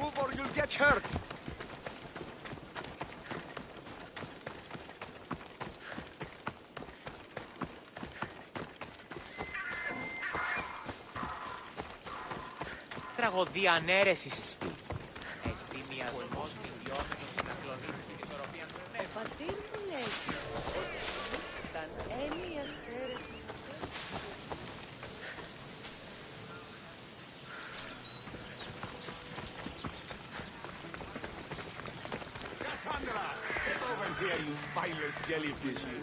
Move or you'll get hurt! Τραγωδία ανέρεσης εστί. Εστί μια ζωμός μιλιόμενος συνακλονίζει την ισορροπία του νεύου. Ο πατήρ μου λέει ότι ήταν έλοι αστέρες. Cassandra! Get over here, you spineless jellyfish, you!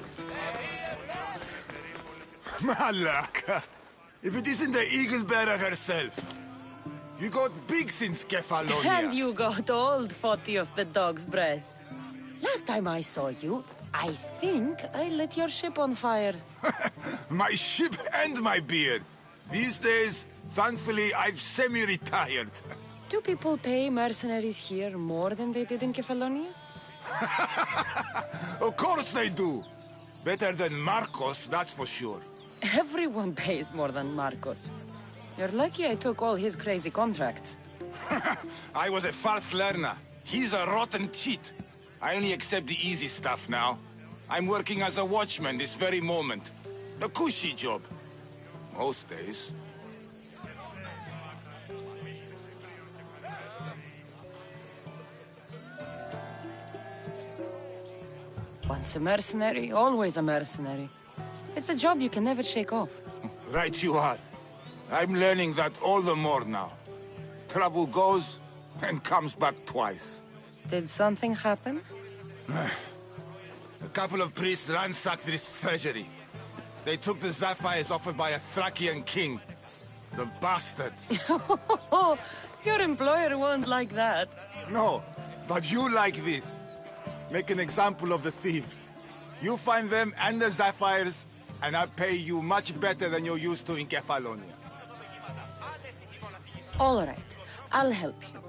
Malaka! If it isn't the eagle bearer herself! You got big since Kefalonia! And you got old, Photios the dog's breath. Last time I saw you, I think I lit your ship on fire. My ship and my beard! These days, thankfully, I've semi-retired. Do people pay mercenaries here more than they did in Kefalonia? Of course they do! Better than Marcos, that's for sure. Everyone pays more than Marcos. You're lucky I took all his crazy contracts. I was a fast learner. He's a rotten cheat. I only accept the easy stuff now. I'm working as a watchman this very moment. A cushy job. Most days. Once a mercenary, always a mercenary. It's a job you can never shake off. Right you are. I'm learning that all the more now. Trouble goes and comes back twice. Did something happen? A couple of priests ransacked this treasury. They took the sapphires offered by a Thracian king. The bastards. Your employer won't like that. No, but you like this. Make an example of the thieves. You find them and the sapphires, and I'll pay you much better than you're used to in Kefalonia. All right, I'll help you.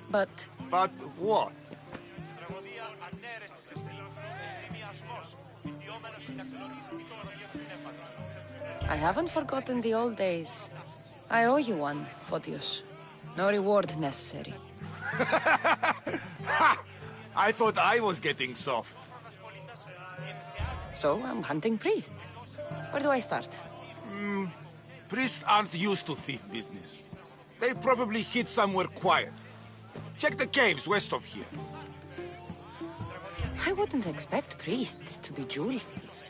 But But what? I haven't forgotten the old days. I owe you one, Photios. No reward necessary. Ha! I thought I was getting soft. So I'm hunting priests. Where do I start? Priests aren't used to thief business. They probably hid somewhere quiet. Check the caves west of here. I wouldn't expect priests to be jewel thieves.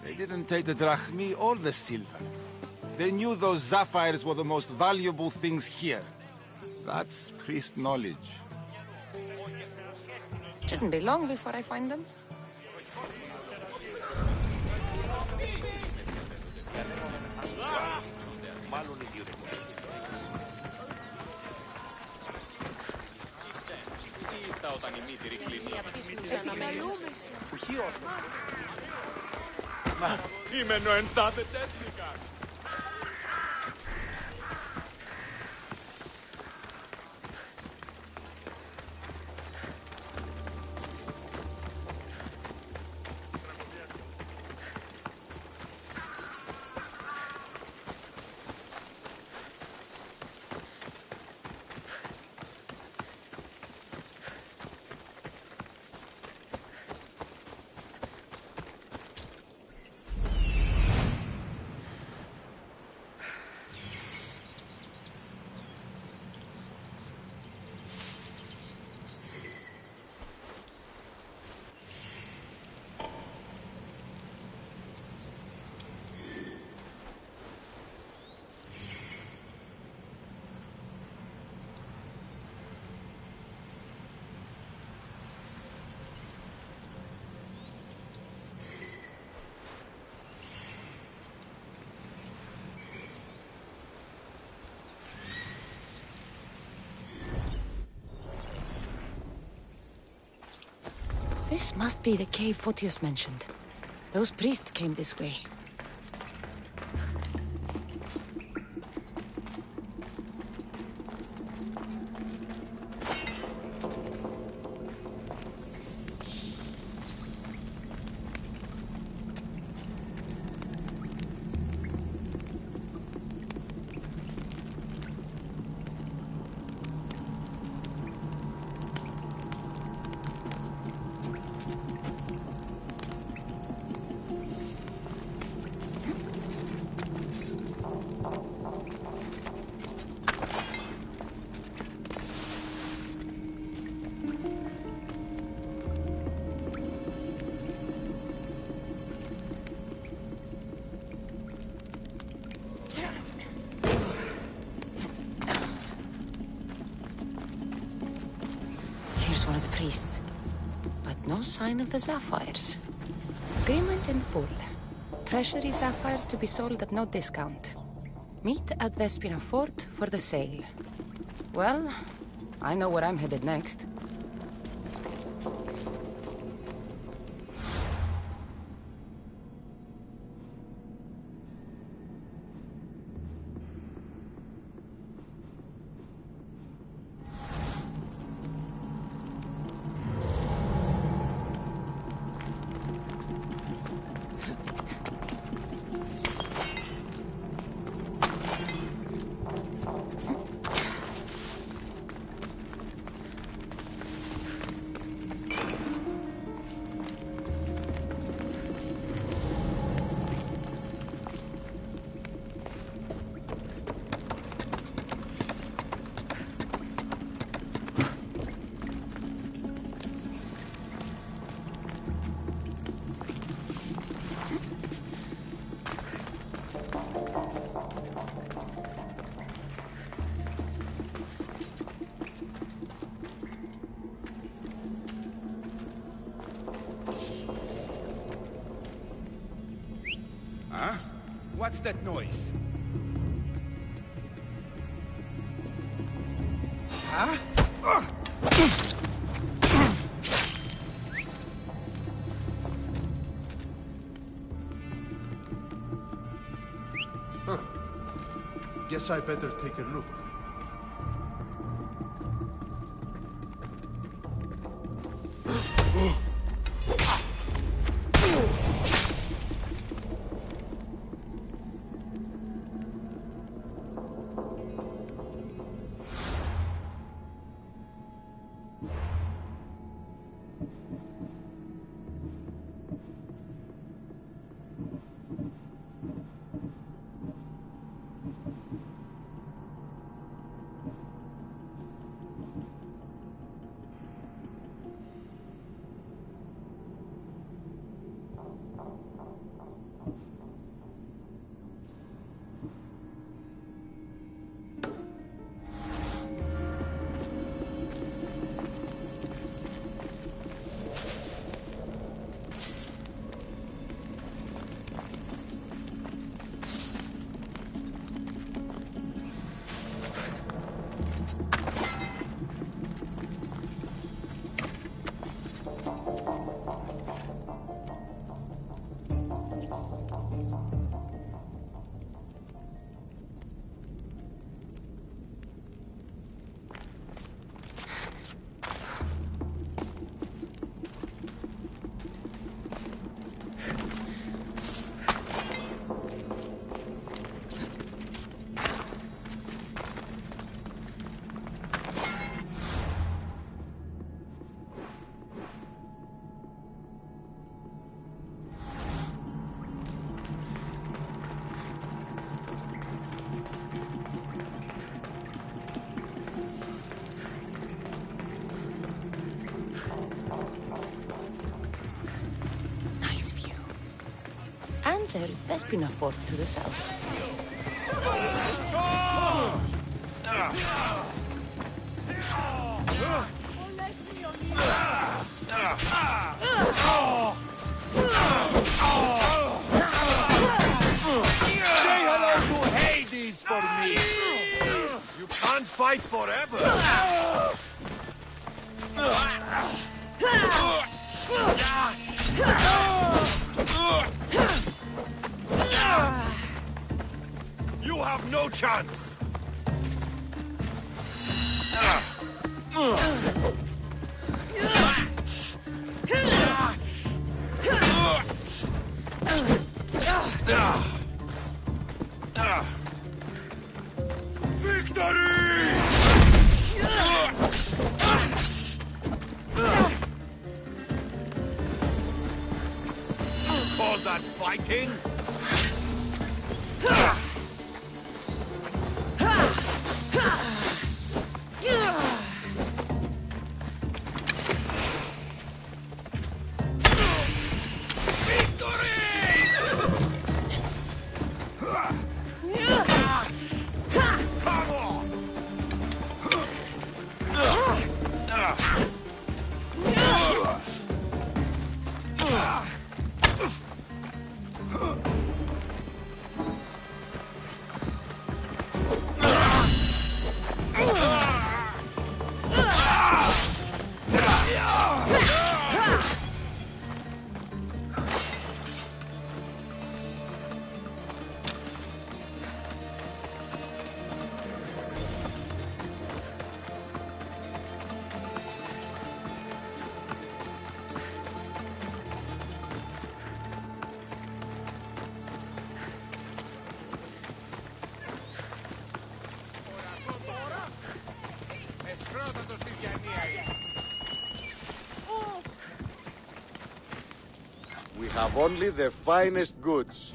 They didn't take the drachmi or the silver. They knew those sapphires were the most valuable things here. That's priest knowledge. Shouldn't be long before I find them. This must be the cave Photios mentioned. Those priests came this way. Here's one of the priests. But no sign of the sapphires. Agreement in full. Treasury sapphires to be sold at no discount. Meet at Vespina Fort for the sale. Well, I know where I'm headed next. What's that noise? Huh? Guess I better take a look. And there's Despina Fort to the south. Say hello to Hades for me! You can't fight forever! You have no chance! Victory! Call that fighting? We have only the finest goods.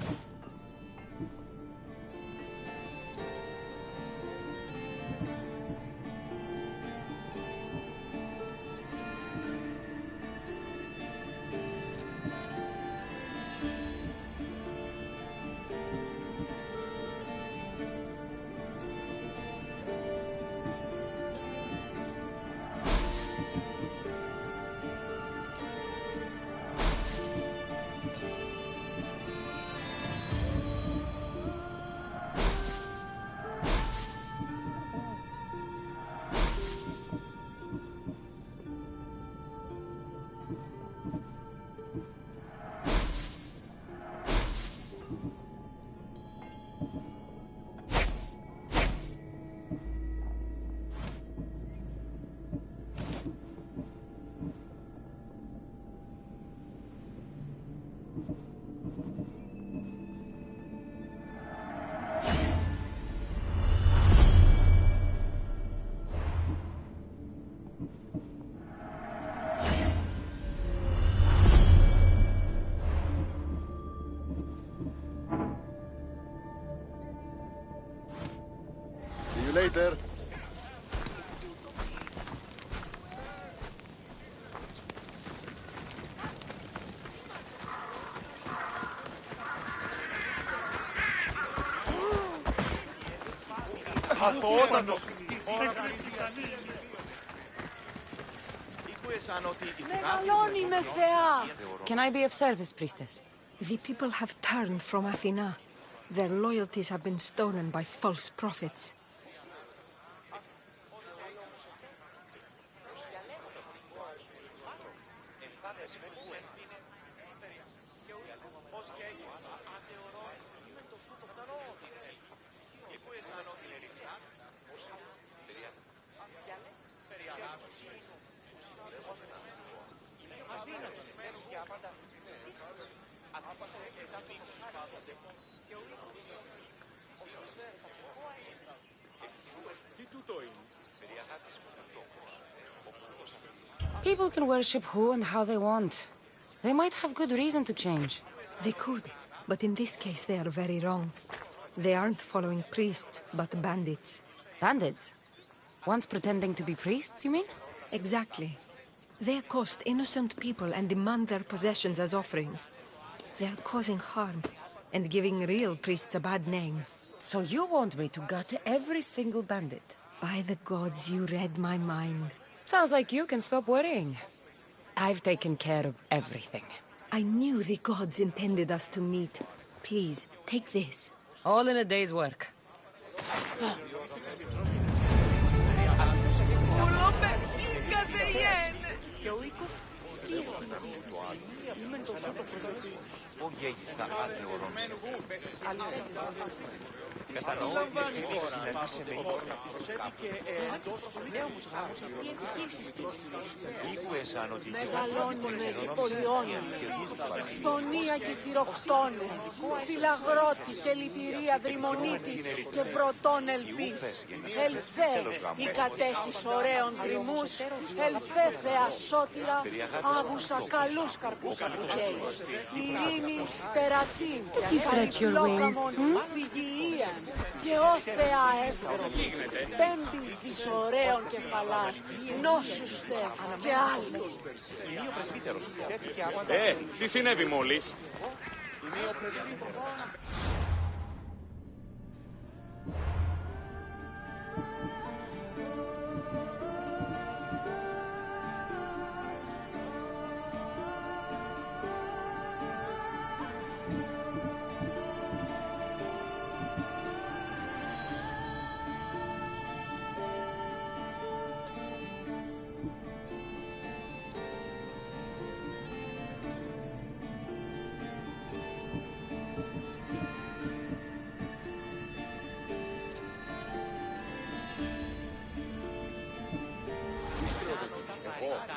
Peter. Αθωότατος! Μεγαλώνει με θεά! Can I be of service, priestess? The people have turned from Athena. Their loyalties have been stolen by false prophets. People can worship who and how they want. They might have good reason to change. They could, but in this case they are very wrong. They aren't following priests, but bandits. Bandits? Once pretending to be priests, you mean? Exactly. They accost innocent people and demand their possessions as offerings. They are causing harm and giving real priests a bad name. So you want me to gut every single bandit? By the gods, you read my mind. Sounds like you can stop worrying. I've taken care of everything. I knew the gods intended us to meet. Please, take this. All in a day's work. Μεγαλώνει, πολιώνει, φωνία και θηροκτώνε, φυλαγρώτη και λυτηρία δρυμονίτης και πρωτών ελπίς. Ελθέ, η κατέχεις ωραίων δρυμούς, ελθέ θεά σώτηρα, άγουσα καλούς καρπούς απουχαίεις. Ειρήνη, περατήν, καλυφλόκαμον, φυγιεία, και ω θεά εύκολη, πέμπης της ωραίων κεφαλάς, νόσουστε και άλλοι. Τι συνέβη μόλις?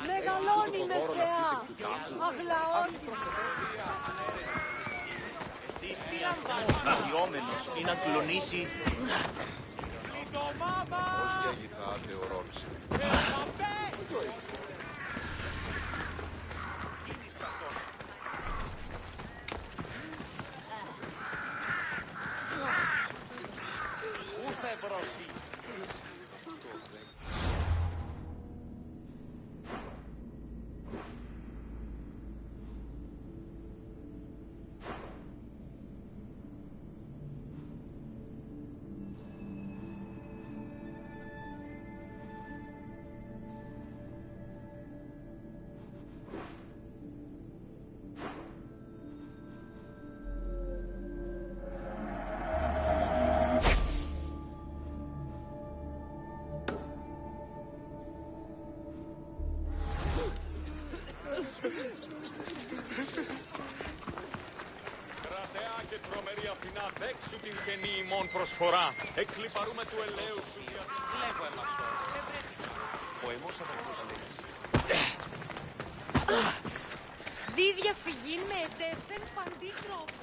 Μεγαλώνει με θεά, αγλαώνει. Αγιόμενος ή να κλονίσει. Πώς διαγηθά θεωρώντας. Κρατεά και τρομερή Αθηνά, δέξου την καινή ημών προσφορά. Εκλυπαρούμε του ελαίου σου για την Βλέπω εμάς τώρα. Ο εμός αδερφός λέγεις. Δι διαφυγή με εντεύθεν παντή τρόπο.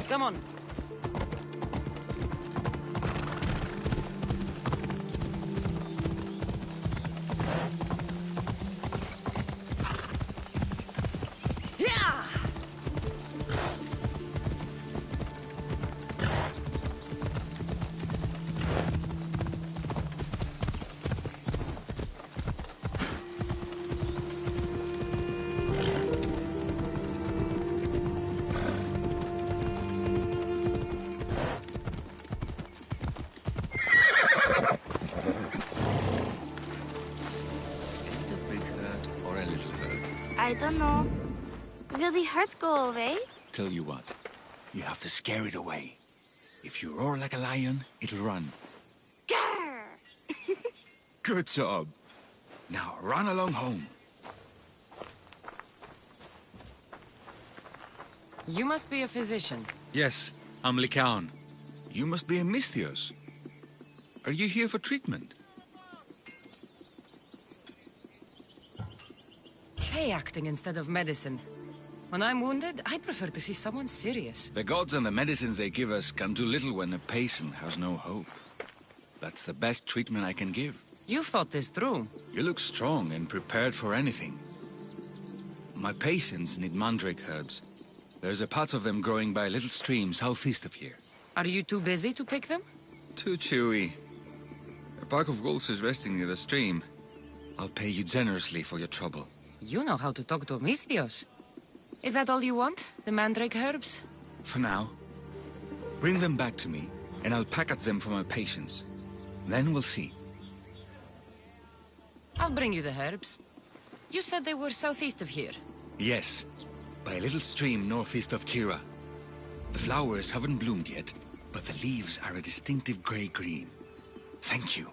Come on. Yeah! I don't know. Will the hurt go away? Tell you what, you have to scare it away. If you roar like a lion, it'll run. Grr! Good job. Now run along home. You must be a physician. Yes, I'm Lycaon. You must be a Misthios. Are you here for treatment? Play acting instead of medicine. When I'm wounded, I prefer to see someone serious. The gods and the medicines they give us can do little when a patient has no hope. That's the best treatment I can give. You've thought this through. You look strong and prepared for anything. My patients need mandrake herbs. There's a patch of them growing by a little stream southeast of here. Are you too busy to pick them? Too chewy. A pack of wolves is resting near the stream. I'll pay you generously for your trouble. You know how to talk to Misthios. Is that all you want? The mandrake herbs? For now. Bring them back to me, and I'll package them for my patients. Then we'll see. I'll bring you the herbs. You said they were southeast of here. Yes, by a little stream northeast of Kira. The flowers haven't bloomed yet, but the leaves are a distinctive gray-green. Thank you.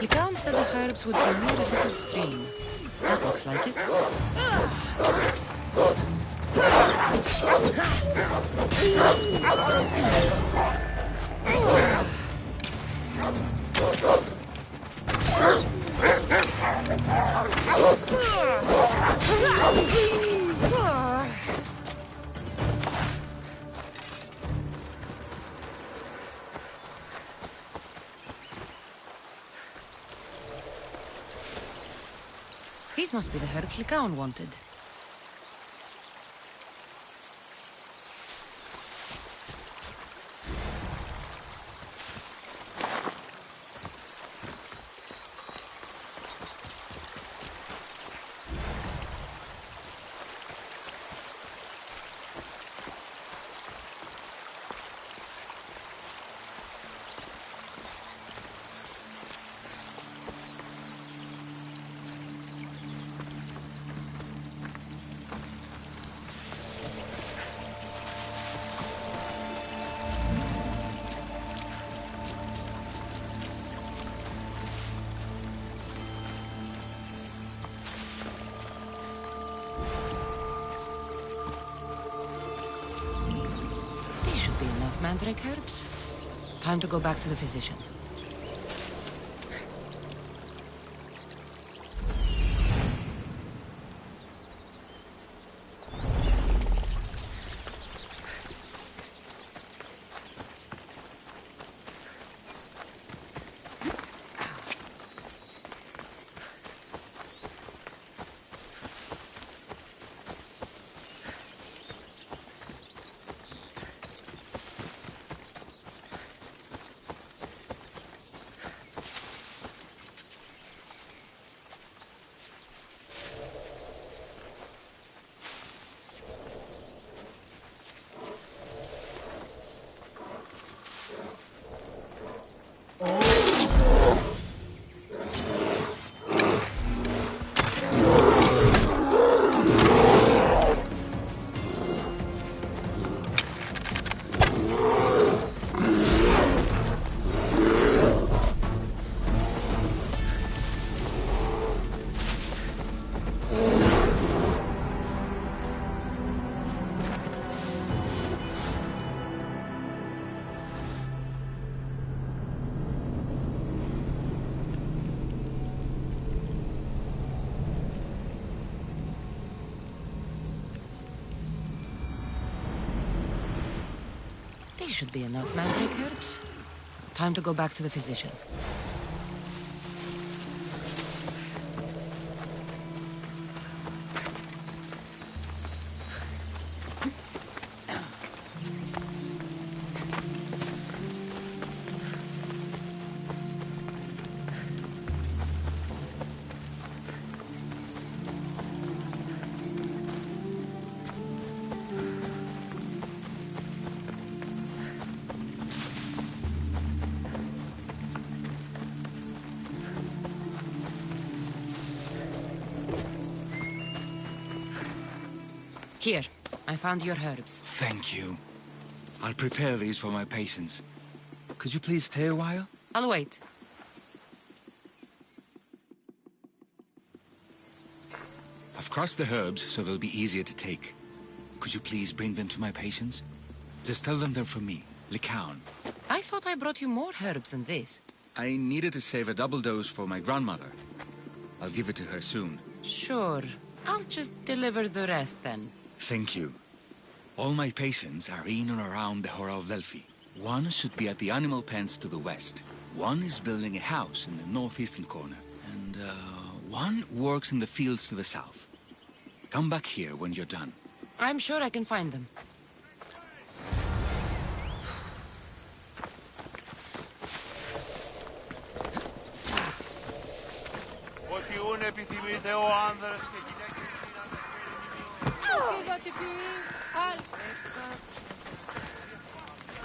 Lycaon said the herbs would be near a little stream. That looks like it. These must be the herbs Lycaon wanted. Mandrake herbs? Time to go back to the physician. These should be enough mandrake herbs. Time to go back to the physician. Here, I found your herbs. Thank you. I'll prepare these for my patients. Could you please stay a while? I'll wait. I've crossed the herbs so they'll be easier to take. Could you please bring them to my patients? Just tell them they're from me, Lycaon. I thought I brought you more herbs than this. I needed to save a double dose for my grandmother. I'll give it to her soon. Sure. I'll just deliver the rest then. Thank you. All my patients are in and around the Hora of Delphi. One should be at the animal pens to the west. One is building a house in the northeastern corner. And, one works in the fields to the south. Come back here when you're done. I'm sure I can find them.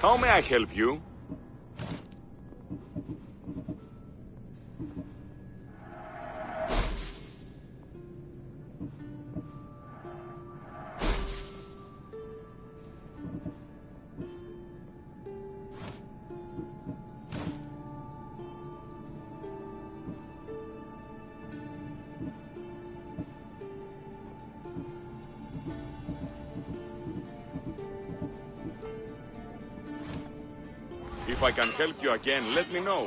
How may I help you? If I can help you again, let me know.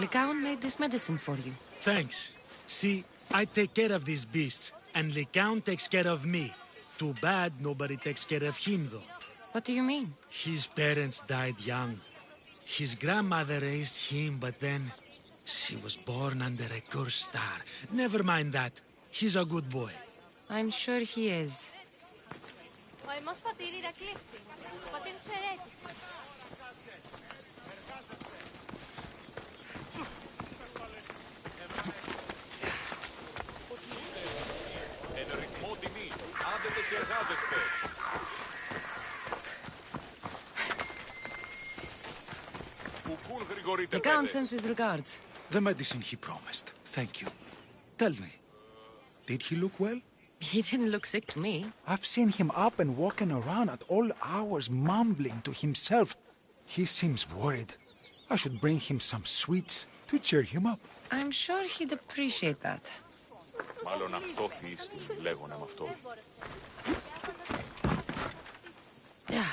Lycaon made this medicine for you. Thanks. See, I take care of these beasts, and Lycaon takes care of me. Too bad nobody takes care of him, though. What do you mean? His parents died young. His grandmother raised him, but then she was born under a cursed star. Never mind that. He's a good boy. I'm sure he is. Ο αιμός πατήρ Ηρακλήση. Ο πατήρ σου ερέτησε. Εν ρυθμό τιμή. Άντετε και εργάζεστε. Κουκούν γρηγορείτε, Lycaon παιδες. sends his regards. The medicine he promised. Thank you. Tell me, did he look well? He didn't look sick to me. I've seen him up and walking around at all hours, mumbling to himself. He seems worried. I should bring him some sweets to cheer him up. I'm sure he'd appreciate that. Μάλλον αυτό θύστην, λέγουνε με αυτό. Yeah.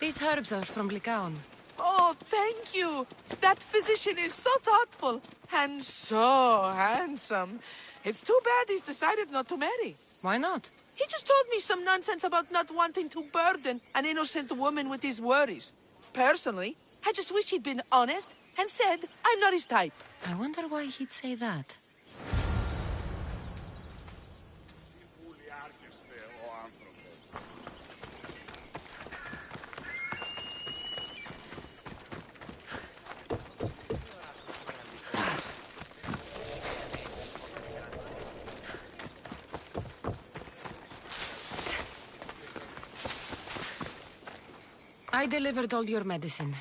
These herbs are from Lycaon. Oh, thank you. That physician is so thoughtful and so handsome. It's too bad he's decided not to marry. Why not? He just told me some nonsense about not wanting to burden an innocent woman with his worries. Personally, I just wish he'd been honest and said I'm not his type. I wonder why he'd say that. I delivered all your medicine.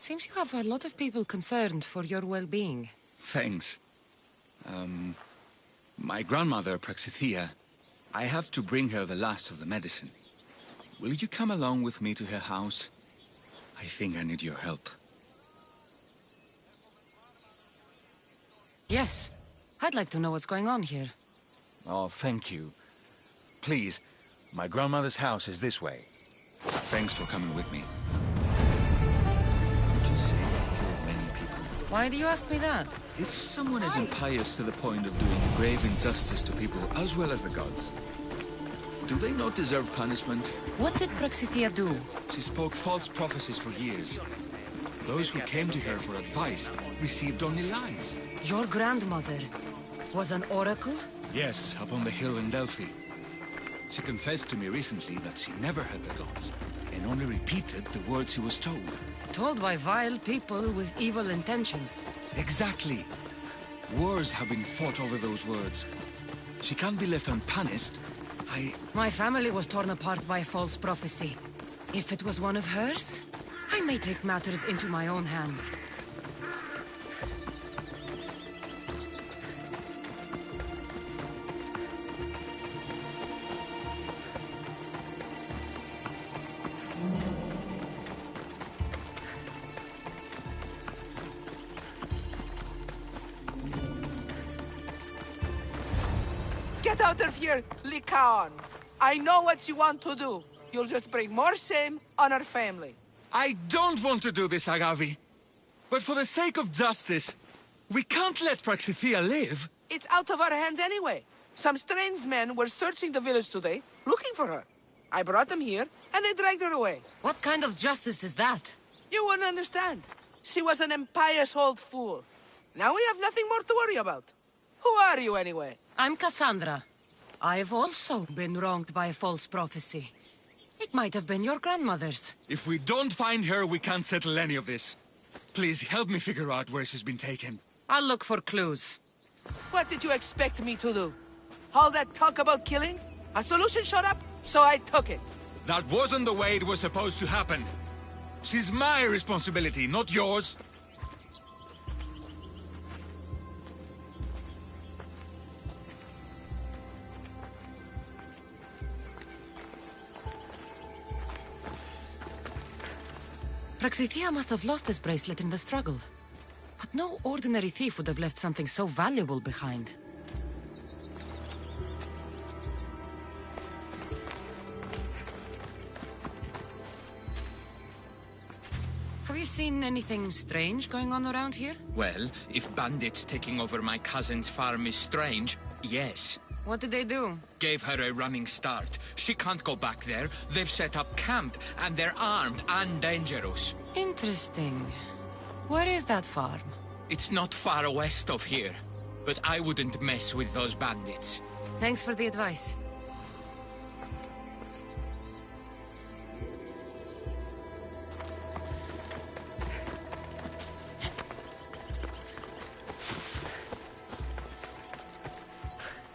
Seems you have a lot of people concerned for your well-being. Thanks. My grandmother, Praxithea, I have to bring her the last of the medicine. Will you come along with me to her house? I think I need your help. Yes. I'd like to know what's going on here. Oh, thank you. Please, my grandmother's house is this way. Thanks for coming with me. Would you say I've killed many people? Why do you ask me that? If someone is impious to the point of doing grave injustice to people as well as the gods, do they not deserve punishment? What did Praxithea do? She spoke false prophecies for years. Those who came to her for advice received only lies. Your grandmother was an oracle? Yes, up on the hill in Delphi. She confessed to me recently that she never heard the gods, and only repeated the words she was told. Told by vile people with evil intentions. Exactly. Wars have been fought over those words. She can't be left unpunished. My family was torn apart by false prophecy. If it was one of hers, I may take matters into my own hands. Get out of here, Lycaon. I know what you want to do. You'll just bring more shame on our family. I don't want to do this, Agavi. But for the sake of justice, we can't let Praxithea live. It's out of our hands anyway. Some strange men were searching the village today, looking for her. I brought them here, and they dragged her away. What kind of justice is that? You wouldn't understand. She was an impious old fool. Now we have nothing more to worry about. Who are you, anyway? I'm Cassandra. I've also been wronged by false prophecy. It might have been your grandmother's. If we don't find her, we can't settle any of this. Please, help me figure out where she's been taken. I'll look for clues. What did you expect me to do? All that talk about killing? A solution showed up, so I took it. That wasn't the way it was supposed to happen. She's my responsibility, not yours. Praxithea must have lost this bracelet in the struggle. But no ordinary thief would have left something so valuable behind. Have you seen anything strange going on around here? Well, if bandits taking over my cousin's farm is strange, yes. What did they do? Gave her a running start. She can't go back there. They've set up camp, and they're armed and dangerous. Interesting. Where is that farm? It's not far west of here, but I wouldn't mess with those bandits. Thanks for the advice.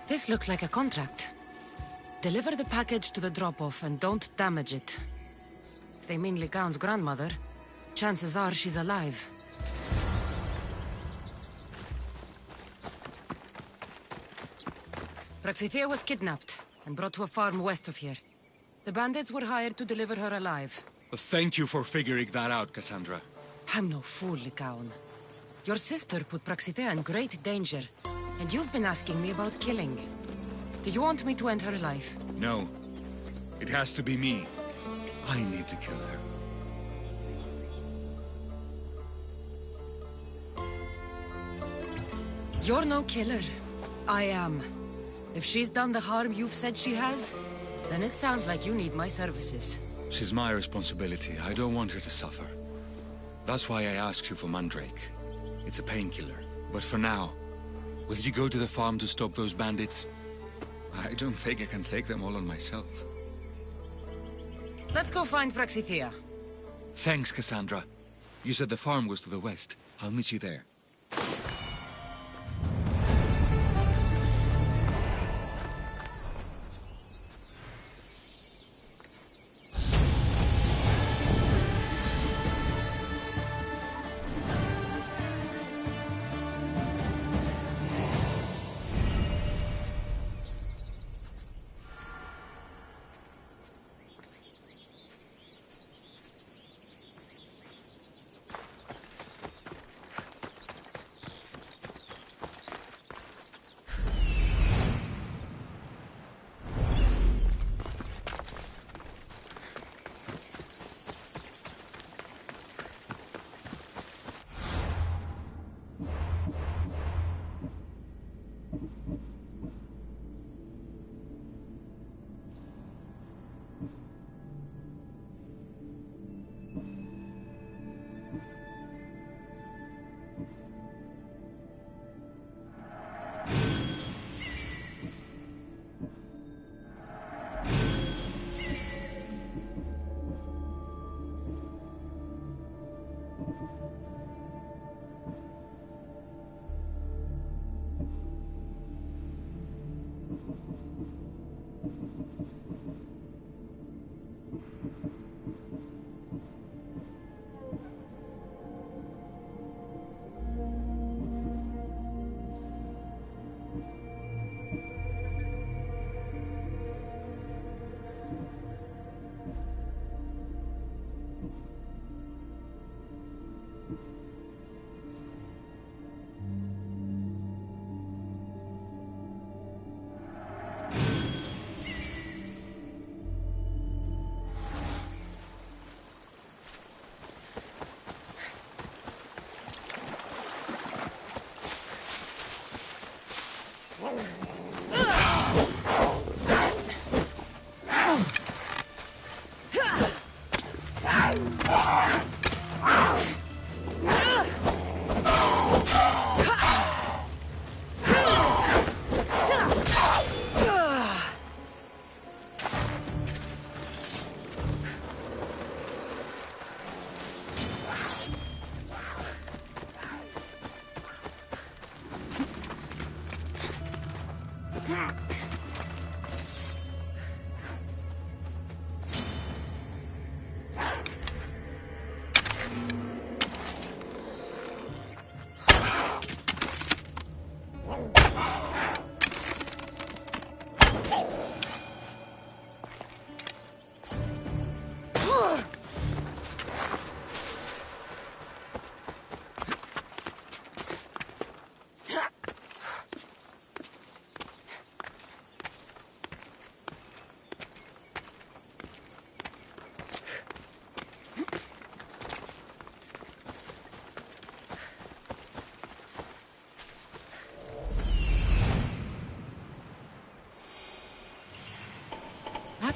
This looks like a contract. Deliver the package to the drop-off and don't damage it. If they mean Lycaon's grandmother, chances are she's alive. Praxithea was kidnapped and brought to a farm west of here. The bandits were hired to deliver her alive. Thank you for figuring that out, Cassandra. I'm no fool, Lycaon. Your sister put Praxithea in great danger, and you've been asking me about killing. Do you want me to end her life? No. It has to be me. I need to kill her. You're no killer. I am. If she's done the harm you've said she has, then it sounds like you need my services. She's my responsibility. I don't want her to suffer. That's why I asked you for Mandrake. It's a painkiller. But for now, will you go to the farm to stop those bandits? I don't think I can take them all on myself. Let's go find Praxithea. Thanks, Cassandra. You said the farm was to the west. I'll meet you there.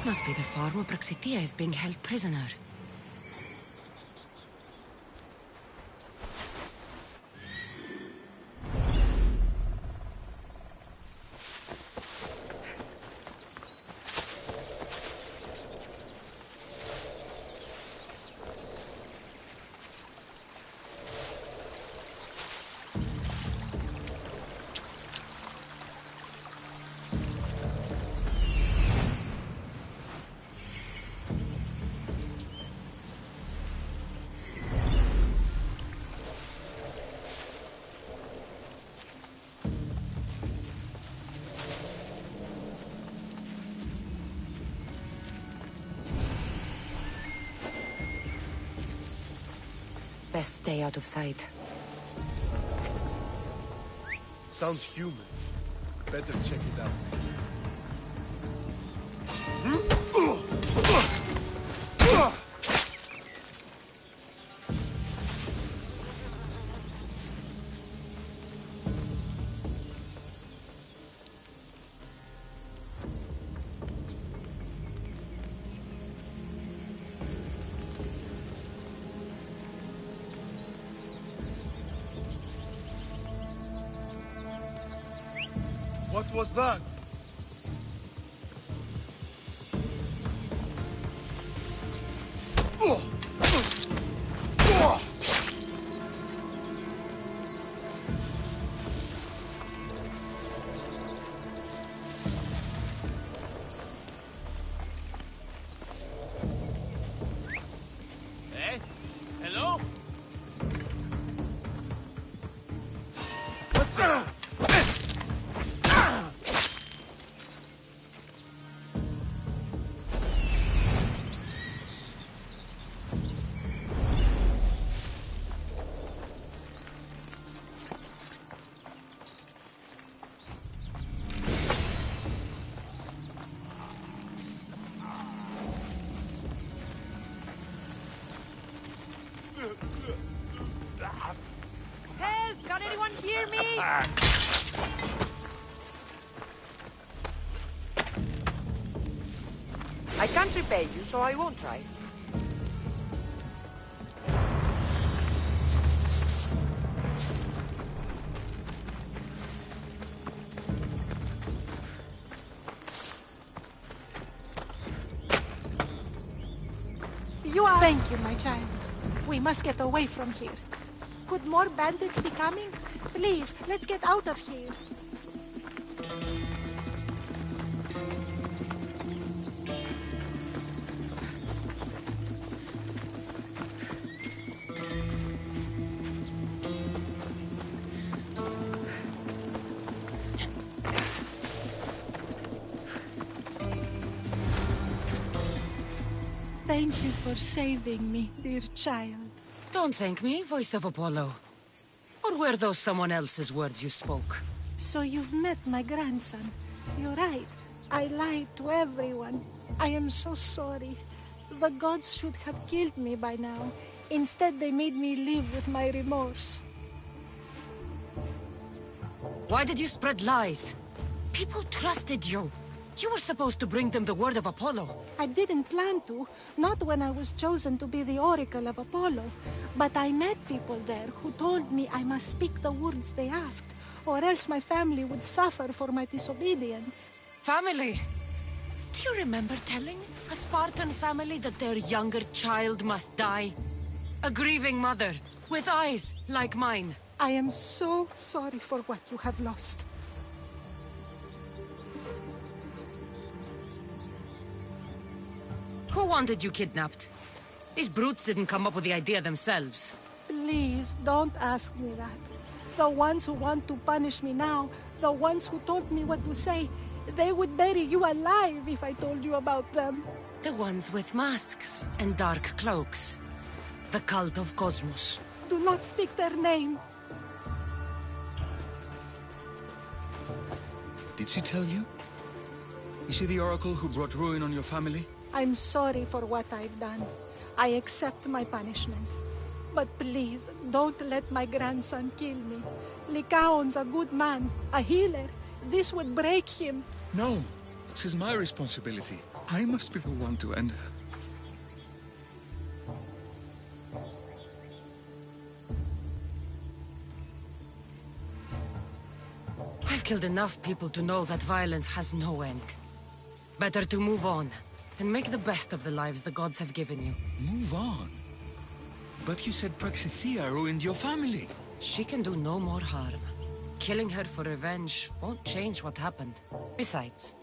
That must be the farm where Praxitia is being held prisoner. Best stay out of sight. Sounds human. Better check it out. What was that? Eh? Hello? Help! Can anyone hear me? I can't repay you, so I won't try. You are... Thank you, my child. We must get away from here. Could more bandits be coming? Please, let's get out of here. Thank you for saving me, dear child. Don't thank me, voice of Apollo. Or were those someone else's words you spoke? So you've met my grandson. You're right. I lied to everyone. I am so sorry. The gods should have killed me by now. Instead, they made me live with my remorse. Why did you spread lies? People trusted you. You were supposed to bring them the word of Apollo. I didn't plan to, not when I was chosen to be the Oracle of Apollo. But I met people there who told me I must speak the words they asked, or else my family would suffer for my disobedience. Family? Do you remember telling a Spartan family that their younger child must die? A grieving mother, with eyes like mine. I am so sorry for what you have lost. Who wanted you kidnapped? These brutes didn't come up with the idea themselves. Please, don't ask me that. The ones who want to punish me now, the ones who told me what to say, they would bury you alive if I told you about them. The ones with masks and dark cloaks. The cult of Cosmos. Do not speak their name. Did she tell you? Is she the oracle who brought ruin on your family? I'm sorry for what I've done. I accept my punishment. But please, don't let my grandson kill me. Lycaon's a good man, a healer. This would break him. No, this is my responsibility. I must be the one to end her. I've killed enough people to know that violence has no end. Better to move on, and make the best of the lives the gods have given you. Move on? But you said Praxithea ruined your family. She can do no more harm. Killing her for revenge won't change what happened. Besides,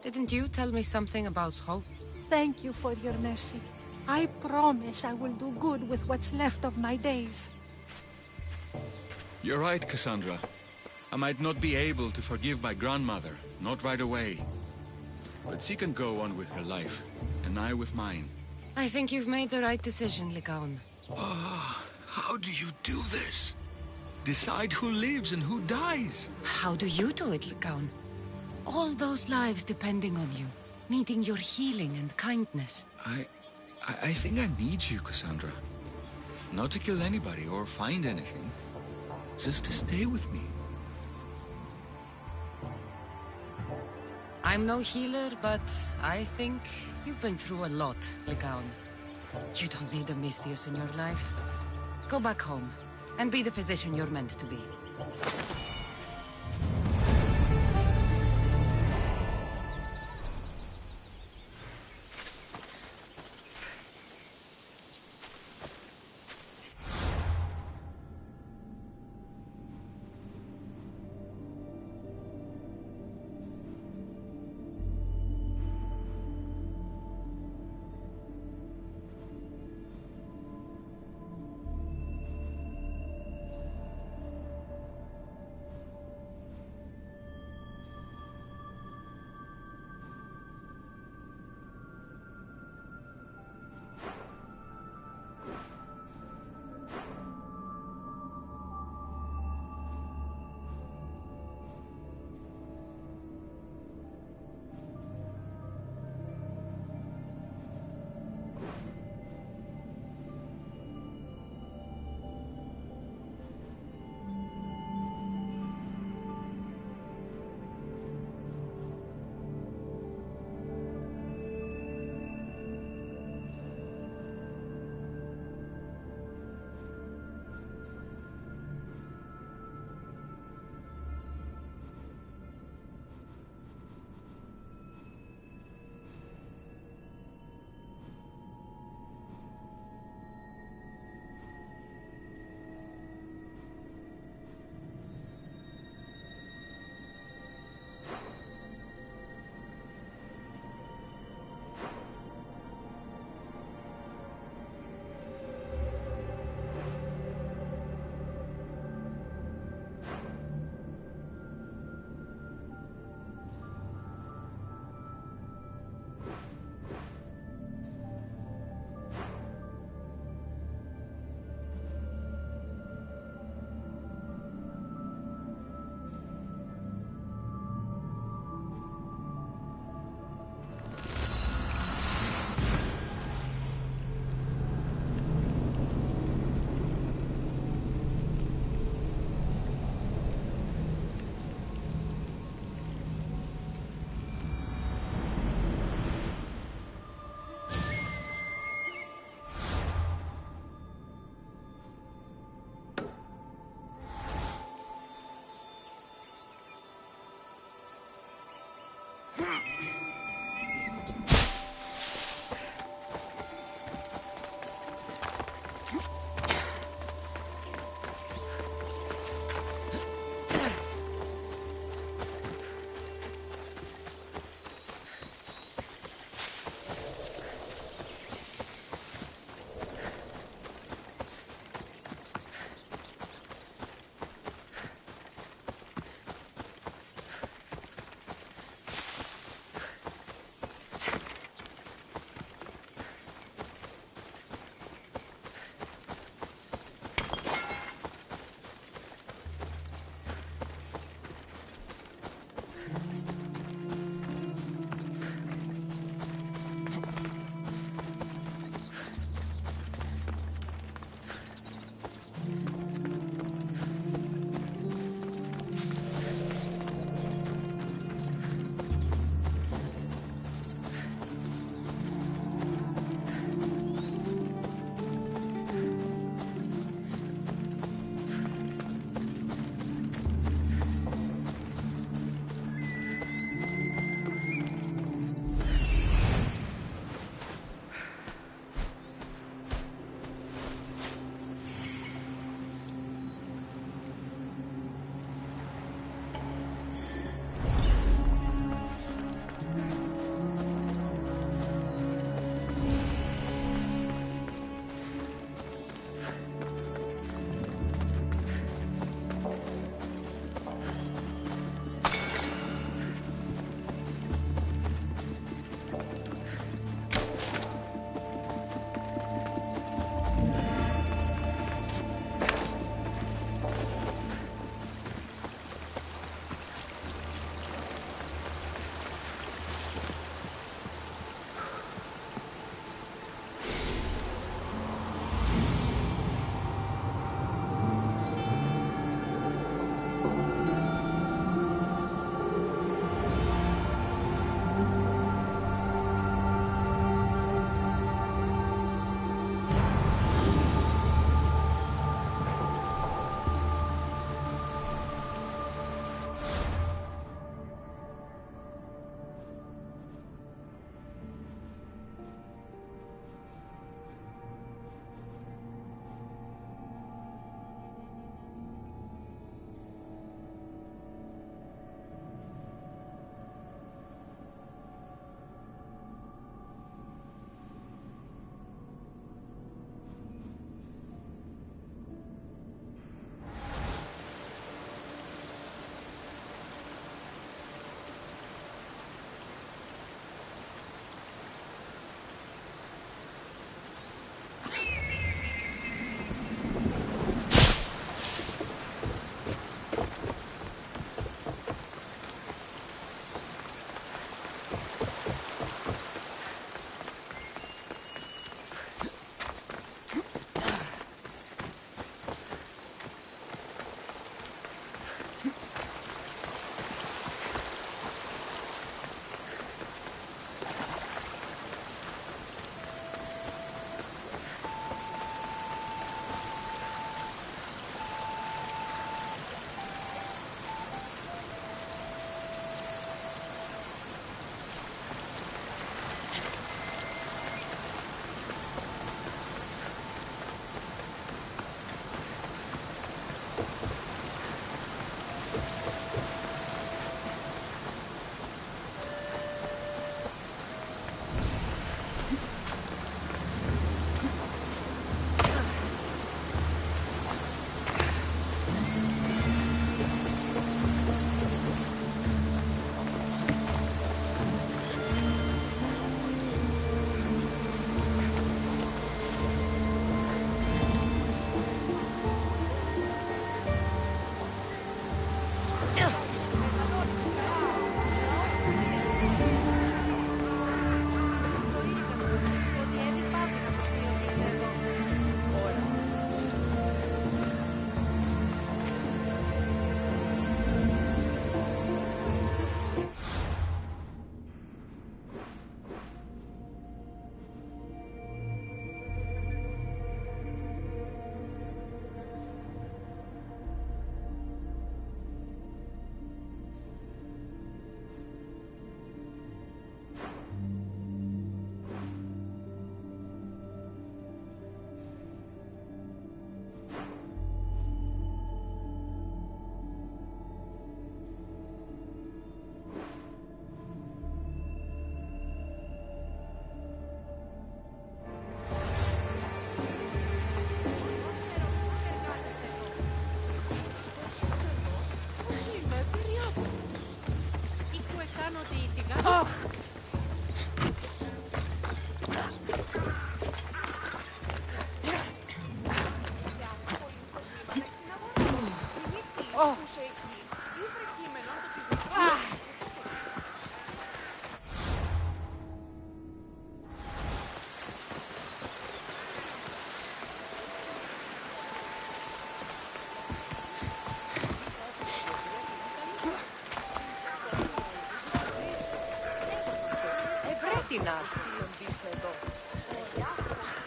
didn't you tell me something about hope? Thank you for your mercy. I promise I will do good with what's left of my days. You're right, Cassandra. I might not be able to forgive my grandmother, not right away. But she can go on with her life, and I with mine. I think you've made the right decision, Lycaon. How do you do this? Decide who lives and who dies? How do you do it, Lycaon? All those lives depending on you, needing your healing and kindness. I think I need you, Cassandra. Not to kill anybody or find anything. Just to stay with me. I'm no healer, but I think you've been through a lot, Lycaon. You don't need a Misthios in your life. Go back home, and be the physician you're meant to be.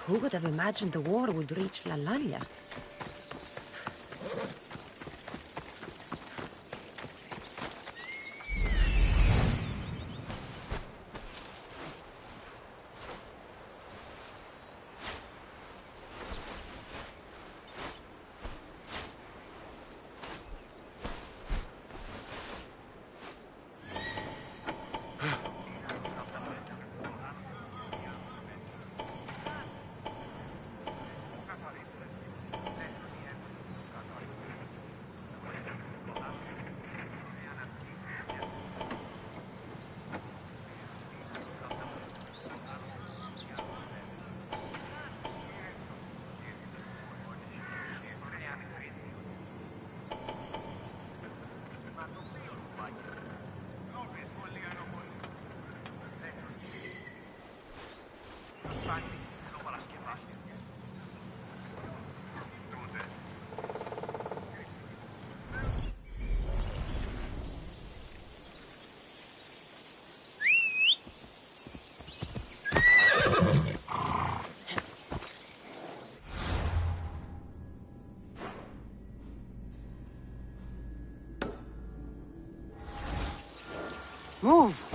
Who would have imagined the war would reach La Lalia? Move!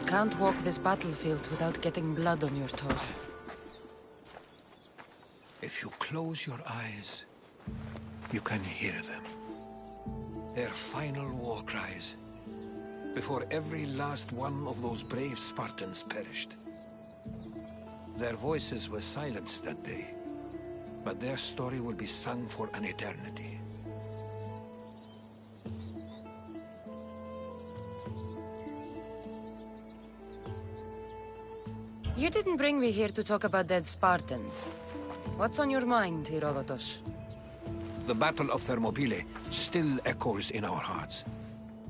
can't walk this battlefield without getting blood on your toes. If you close your eyes, you can hear them. Their final war cries, before every last one of those brave Spartans perished. Their voices were silenced that day, but their story will be sung for an eternity. You didn't bring me here to talk about dead Spartans. What's on your mind, Herodotus? The Battle of Thermopylae still echoes in our hearts.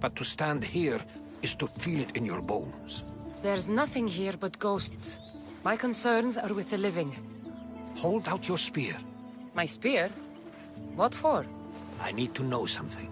But to stand here is to feel it in your bones. There's nothing here but ghosts. My concerns are with the living. Hold out your spear. My spear? What for? I need to know something.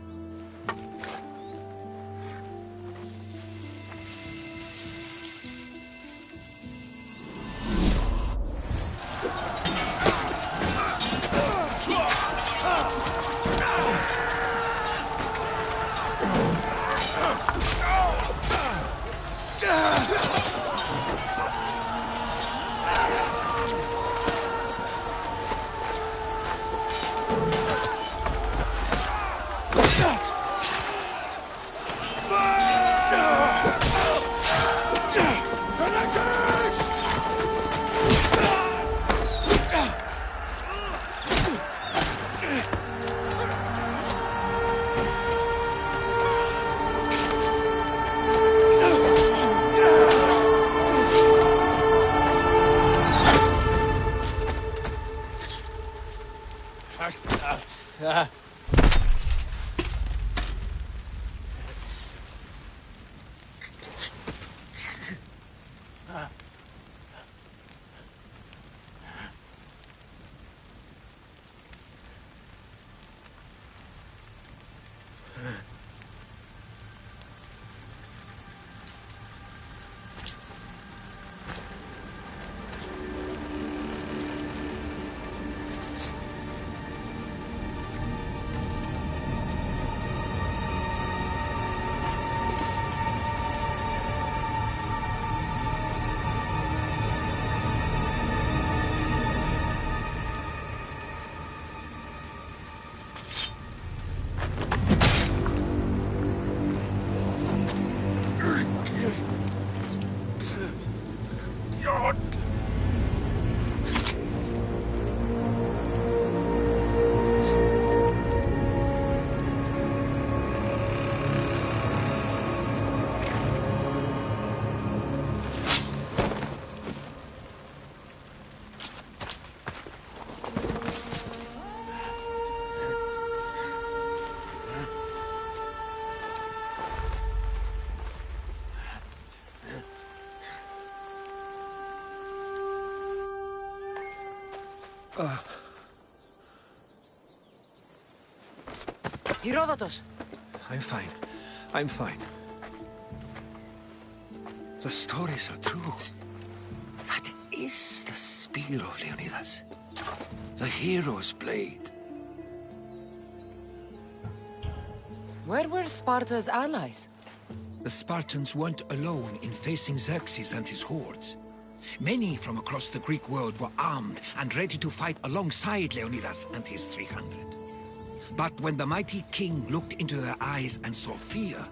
Herodotus! I'm fine. I'm fine. The stories are true. That is the spear of Leonidas. The hero's blade. Where were Sparta's allies? The Spartans weren't alone in facing Xerxes and his hordes. Many from across the Greek world were armed and ready to fight alongside Leonidas and his 300. But when the mighty king looked into their eyes and saw fear,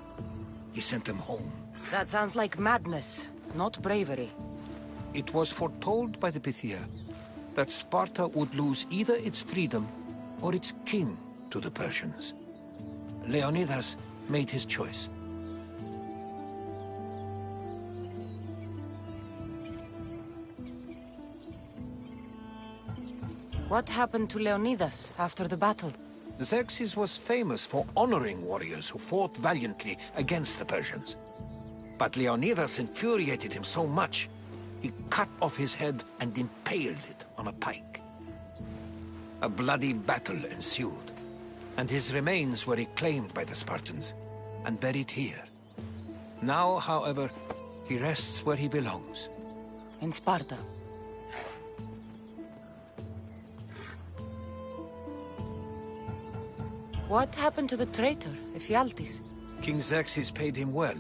he sent them home. That sounds like madness, not bravery. It was foretold by the Pythia that Sparta would lose either its freedom or its king to the Persians. Leonidas made his choice. What happened to Leonidas after the battle? Xerxes was famous for honoring warriors who fought valiantly against the Persians. But Leonidas infuriated him so much, he cut off his head and impaled it on a pike. A bloody battle ensued, and his remains were reclaimed by the Spartans and buried here. Now, however, he rests where he belongs. In Sparta. What happened to the traitor, Ephialtes? King Xerxes paid him well.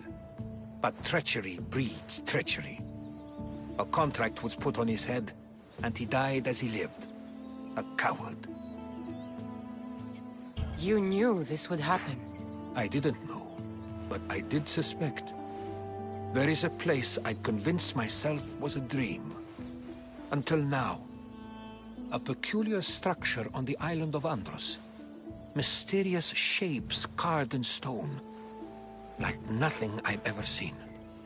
But treachery breeds treachery. A contract was put on his head, and he died as he lived. A coward. You knew this would happen. I didn't know, but I did suspect. There is a place I'd convinced myself was a dream. Until now. A peculiar structure on the island of Andros. Mysterious shapes carved in stone. Like nothing I've ever seen.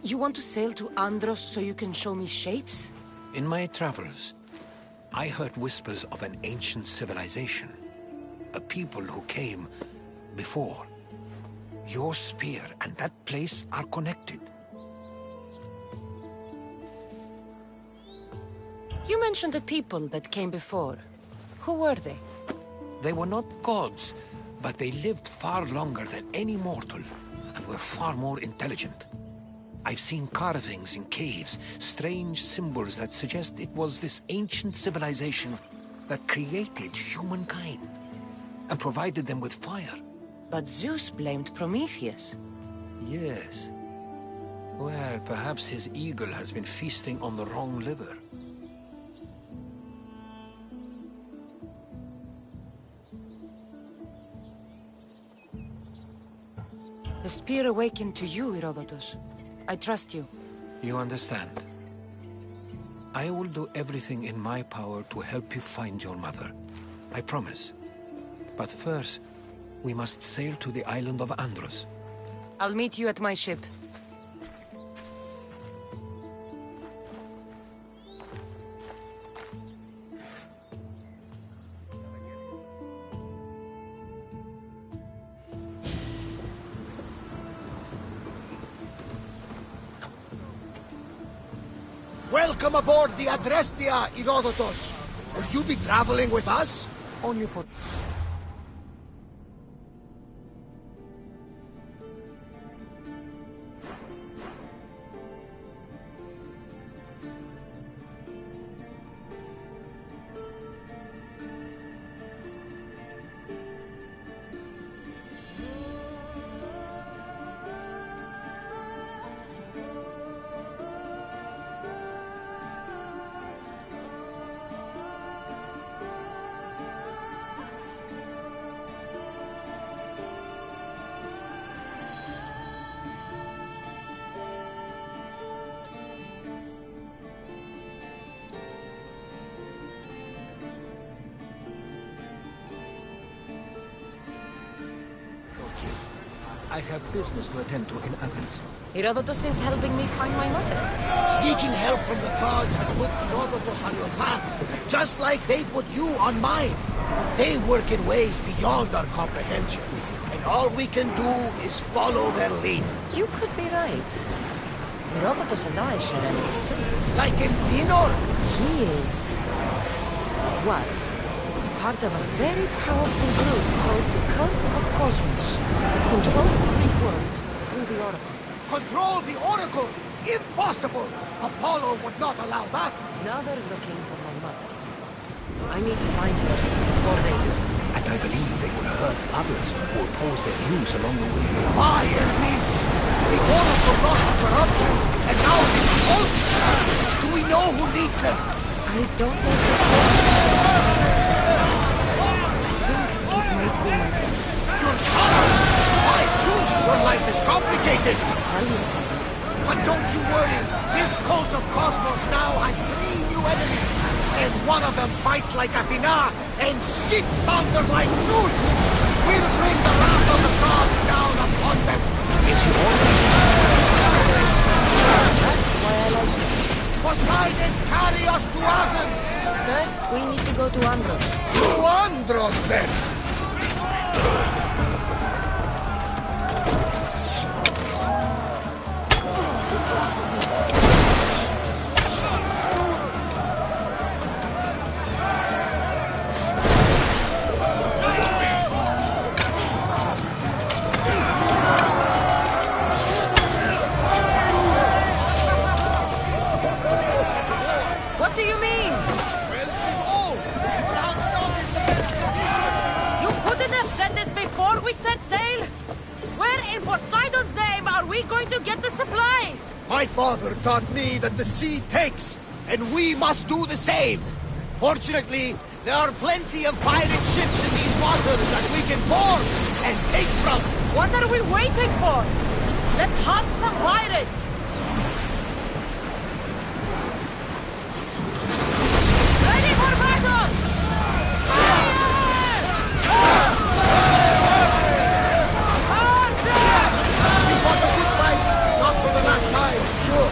You want to sail to Andros so you can show me shapes? In my travels, I heard whispers of an ancient civilization. A people who came before. Your spear and that place are connected. You mentioned a people that came before. Who were they? They were not gods, but they lived far longer than any mortal, and were far more intelligent. I've seen carvings in caves, strange symbols that suggest it was this ancient civilization that created humankind, and provided them with fire. But Zeus blamed Prometheus. Yes. Well, perhaps his eagle has been feasting on the wrong liver. The spear awakened to you, Herodotus. I trust you. You understand. I will do everything in my power to help you find your mother. I promise. But first, we must sail to the island of Andros. I'll meet you at my ship. Welcome aboard the Adrestia, Herodotus. Will you be traveling with us? Only for... I have business to attend to in Athens. Herodotus is helping me find my mother. Seeking help from the gods has put Herodotus on your path, just like they put you on mine. They work in ways beyond our comprehension, and all we can do is follow their lead. You could be right. Herodotus and I share enemies too. Like in Dinor? He was part of a very powerful group called the Cult of Cosmos that controls the Greek world through the Oracle. Control the Oracle? Impossible! Apollo would not allow that. Now they're looking for my mother. I need to find her before they do. And I believe they will hurt others who oppose their views along the way. My enemies! The Oracle lost to corruption, and now it is cult! Do we know who leads them? I don't know for sure. Your child! Why, Zeus, your life is complicated! But don't you worry, this cult of Cosmos now has 3 new enemies, and one of them fights like Athena and shits thunder like Zeus! We'll bring the wrath of the gods down upon them! Is he always... That's why I like you. Poseidon, carry us to Athens! First, we need to go to Andros. To Andros, then! What do you mean? Well, she's old. Perhaps not in the best condition. You couldn't have said this before we set sail? Where in Poseidon's name are we going to get the supplies? My father taught me that the sea takes, and we must do the same. Fortunately, there are plenty of pirate ships in these waters that we can board and take from. What are we waiting for? Let's hunt some pirates! Ready for battle! We fought a good fight, not for the last time, sure.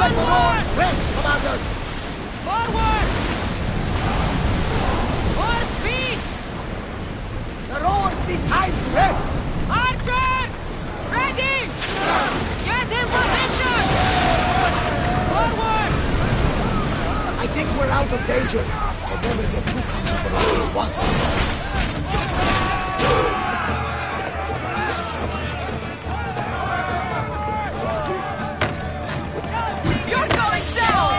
Let the rowers rest, Commander! Forward! More speed! The rowers need time to rest! Archers! Ready! Get in position! Forward! I think we're out of danger. I'd never get too comfortable on these waters. You're going down!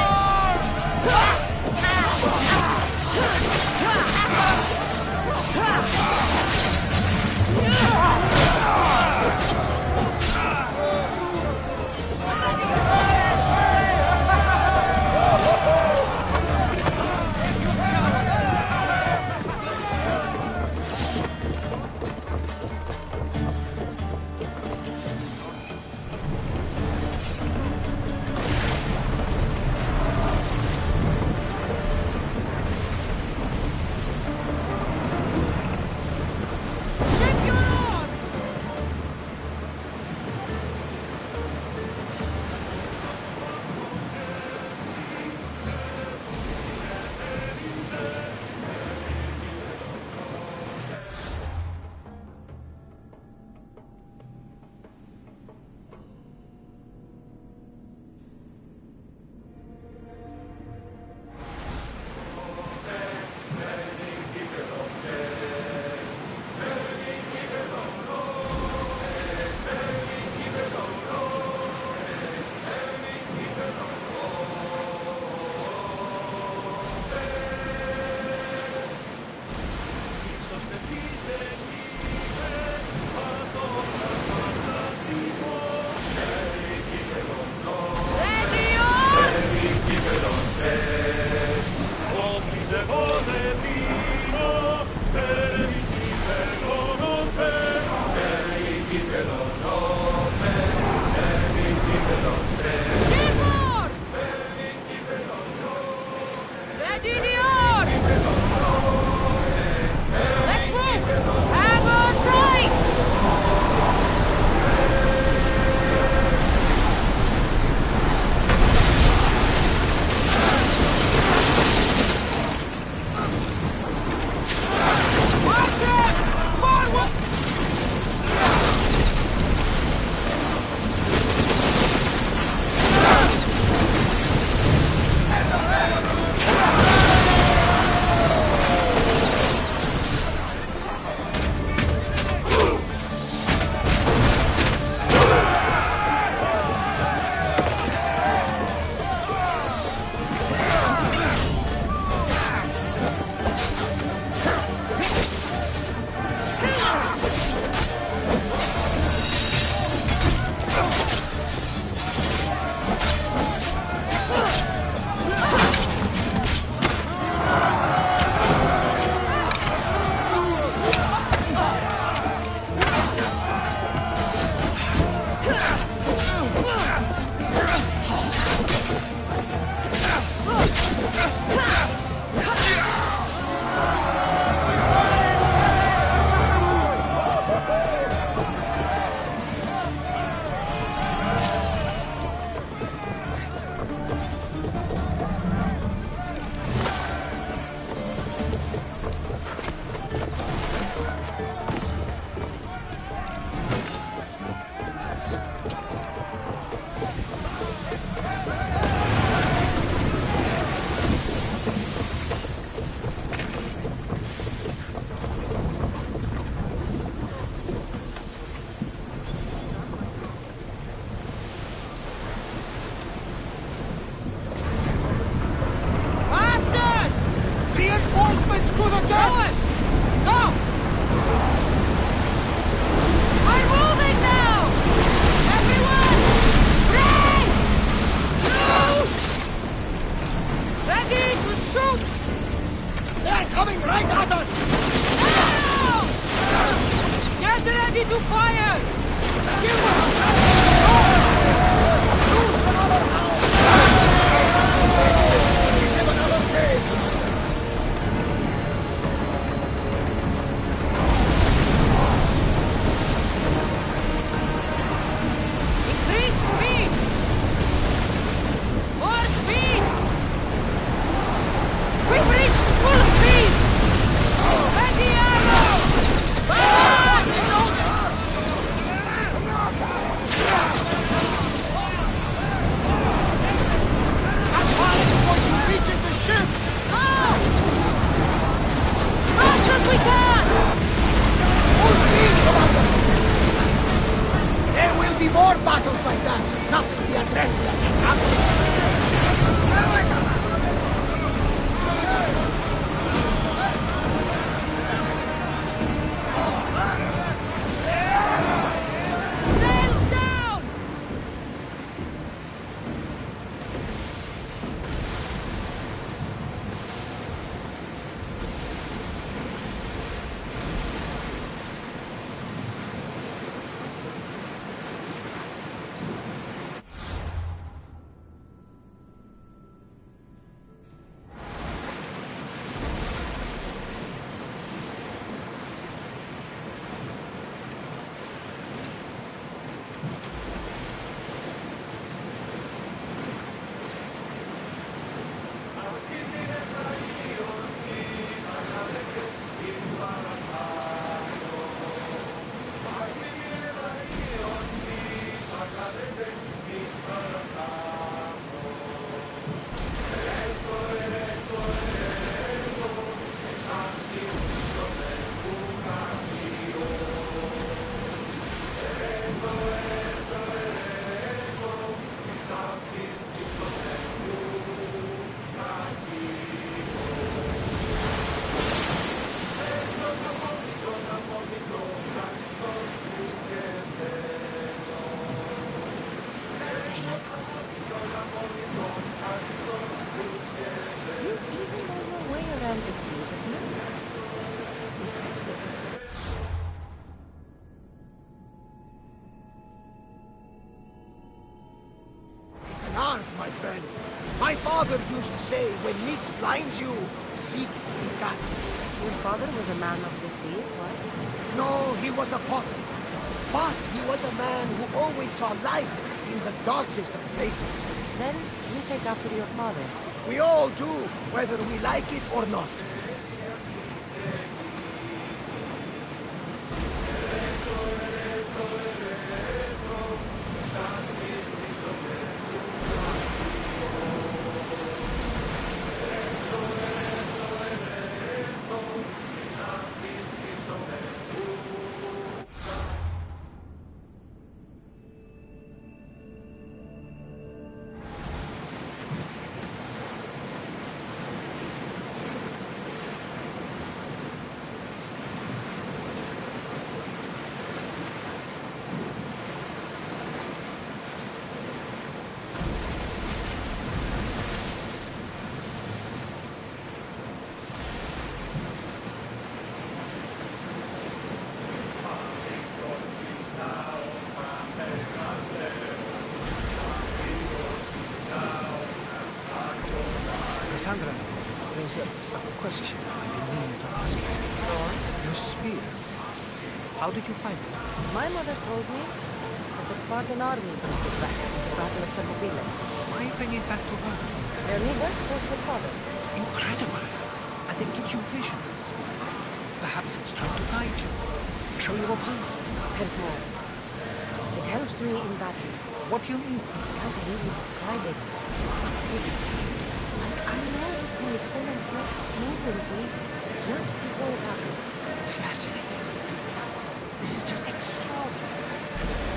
More battles like that, not to be addressed like Sails down! my friend. My father used to say, when Nix blinds you, seek the cat. Your father was a man of the sea, what? No, he was a potter. But he was a man who always saw light in the darkest of places. Then you take after your father. We all do, whether we like it or not. Cassandra, there's a question I've been meaning to ask you. Go on. Your spear. How did you find it? My mother told me that the Spartan army brought it back at the Battle of Thermopylae. Why bring it back to her? Leonidas was her father. Incredible. And it gives you visions. Perhaps it's trying to guide you. Show you a path. There's more. It helps me in battle. What do you mean? I can't really describe it. I know that my opponents not moving me just before it happens. Fascinating. This is just extraordinary.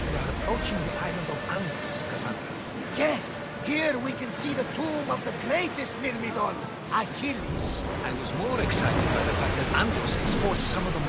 We are approaching the island of Andros, Cassandra. Yes, here we can see the tomb of the greatest Myrmidon, Achilles. I was more excited by the fact that Andros exports some of the...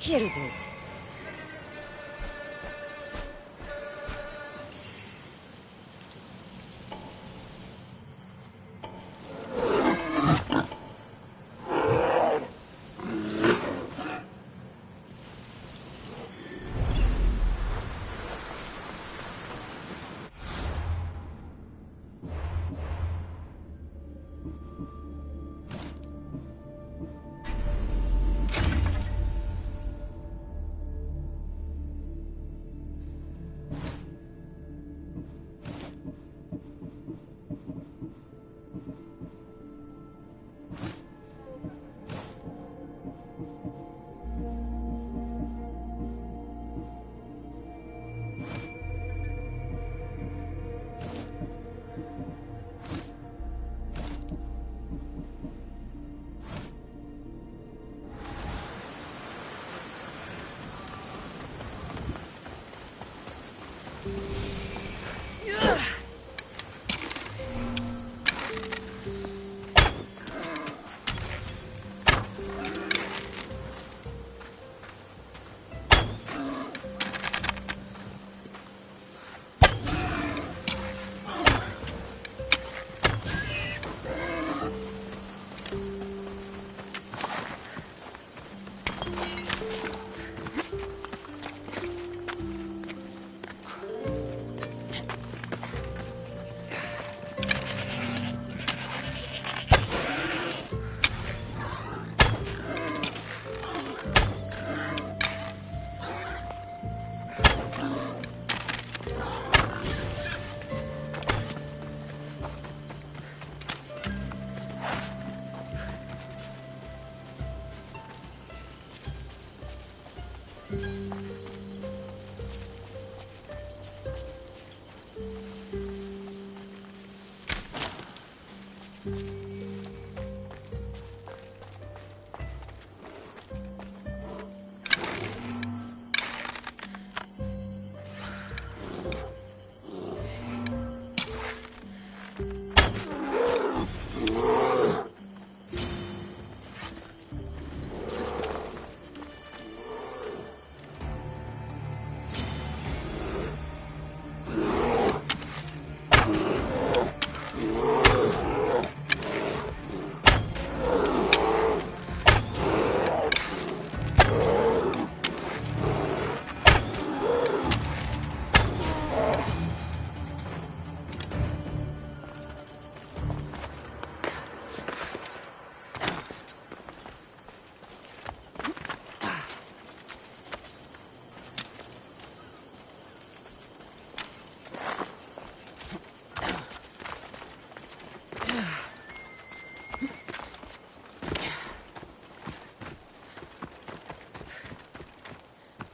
Here it is.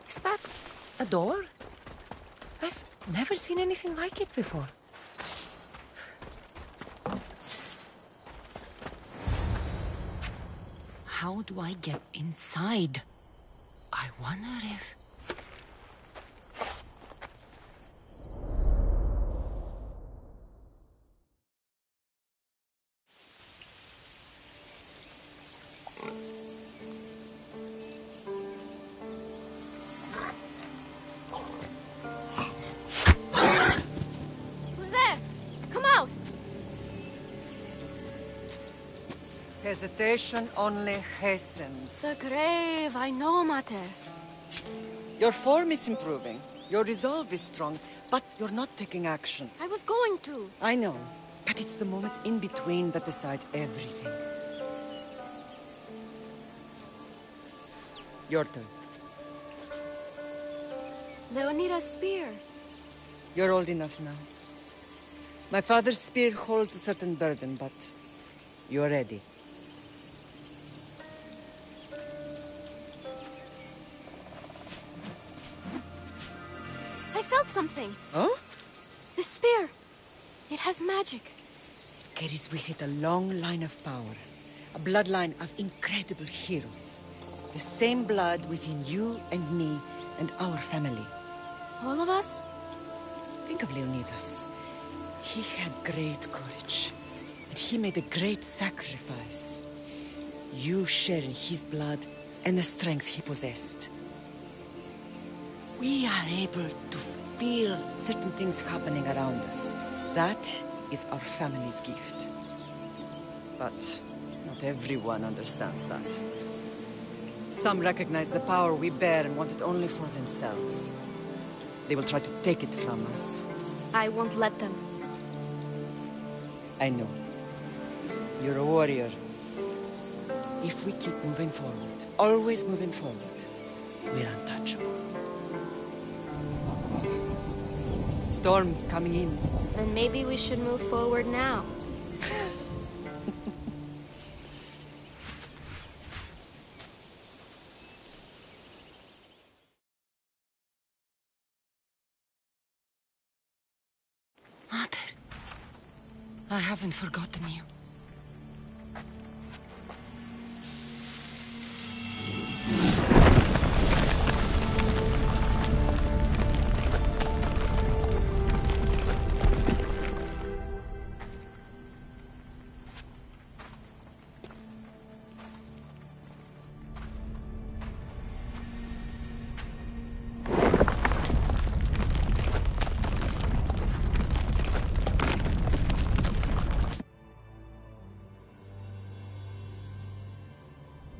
Is that a door? I've never seen anything like it before. How do I get inside? I wonder if... Who's there? Come out! Hesitation only hastens. The grave, I know, Mater. Your form is improving. Your resolve is strong, but you're not taking action. I was going to. I know, but it's the moments in between that decide everything. Your turn. Leonida's spear. You're old enough now. My father's spear holds a certain burden, but you're ready. I felt something. Oh? The spear. It has magic. Carries with it a long line of power. A bloodline of incredible heroes. The same blood within you and me and our family. All of us? Think of Leonidas. He had great courage. And he made a great sacrifice. You share in his blood and the strength he possessed. We are able to feel certain things happening around us. That is our family's gift. But not everyone understands that. Some recognize the power we bear and want it only for themselves. They will try to take it from us. I won't let them. I know. You're a warrior. If we keep moving forward, always moving forward, we're untouchable. Storm's coming in. Then maybe we should move forward now. Mater, I haven't forgotten you.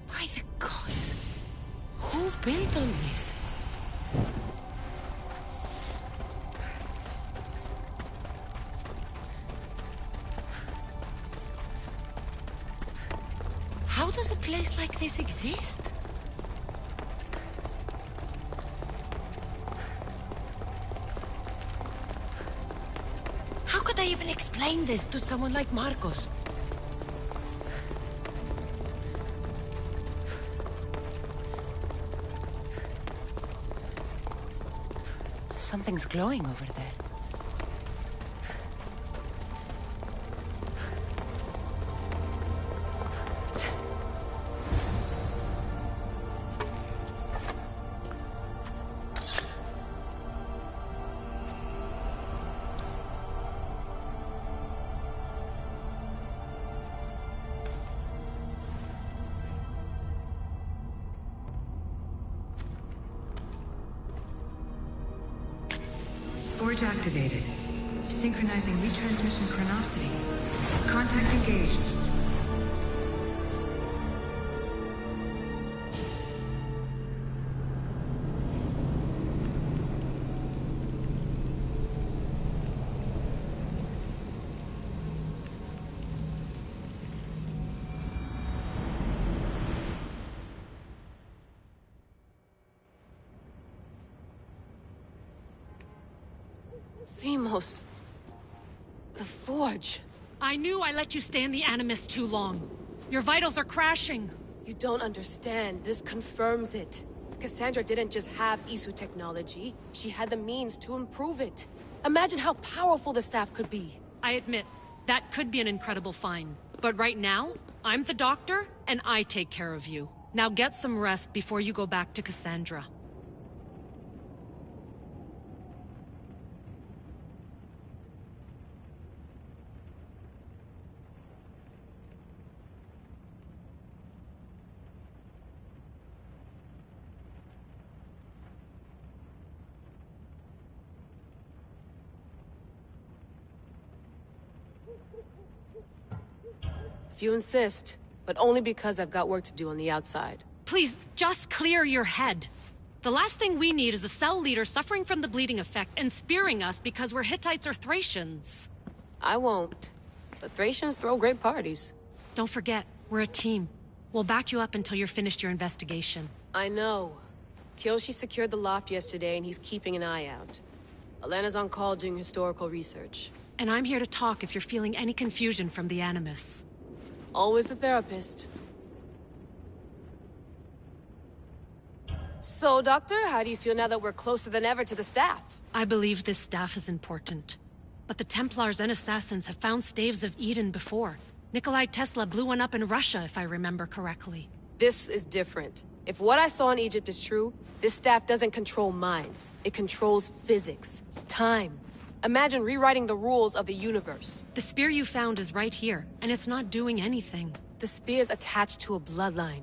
By the gods! Who built all this? How does a place like this exist? How could I even explain this to someone like Marcos? Something's glowing over there. Forge activated. Synchronizing retransmission chronicity. Contact engaged. Themos. The Forge. I knew I let you stay in the Animus too long. Your vitals are crashing. You don't understand. This confirms it. Cassandra didn't just have Isu technology. She had the means to improve it. Imagine how powerful the staff could be. I admit, that could be an incredible find. But right now, I'm the doctor, and I take care of you. Now get some rest before you go back to Cassandra. If you insist, but only because I've got work to do on the outside. Please, just clear your head. The last thing we need is a cell leader suffering from the bleeding effect and spearing us because we're Hittites or Thracians. I won't. But Thracians throw great parties. Don't forget, we're a team. We'll back you up until you're finished your investigation. I know. Kyoshi secured the loft yesterday and he's keeping an eye out. Elena's on call doing historical research. And I'm here to talk if you're feeling any confusion from the Animus. Always the therapist. So, Doctor, how do you feel now that we're closer than ever to the staff? I believe this staff is important. But the Templars and Assassins have found staves of Eden before. Nikolai Tesla blew one up in Russia, if I remember correctly. This is different. If what I saw in Egypt is true, this staff doesn't control minds. It controls physics, time. Imagine rewriting the rules of the universe. The spear you found is right here, and it's not doing anything. The spear's attached to a bloodline.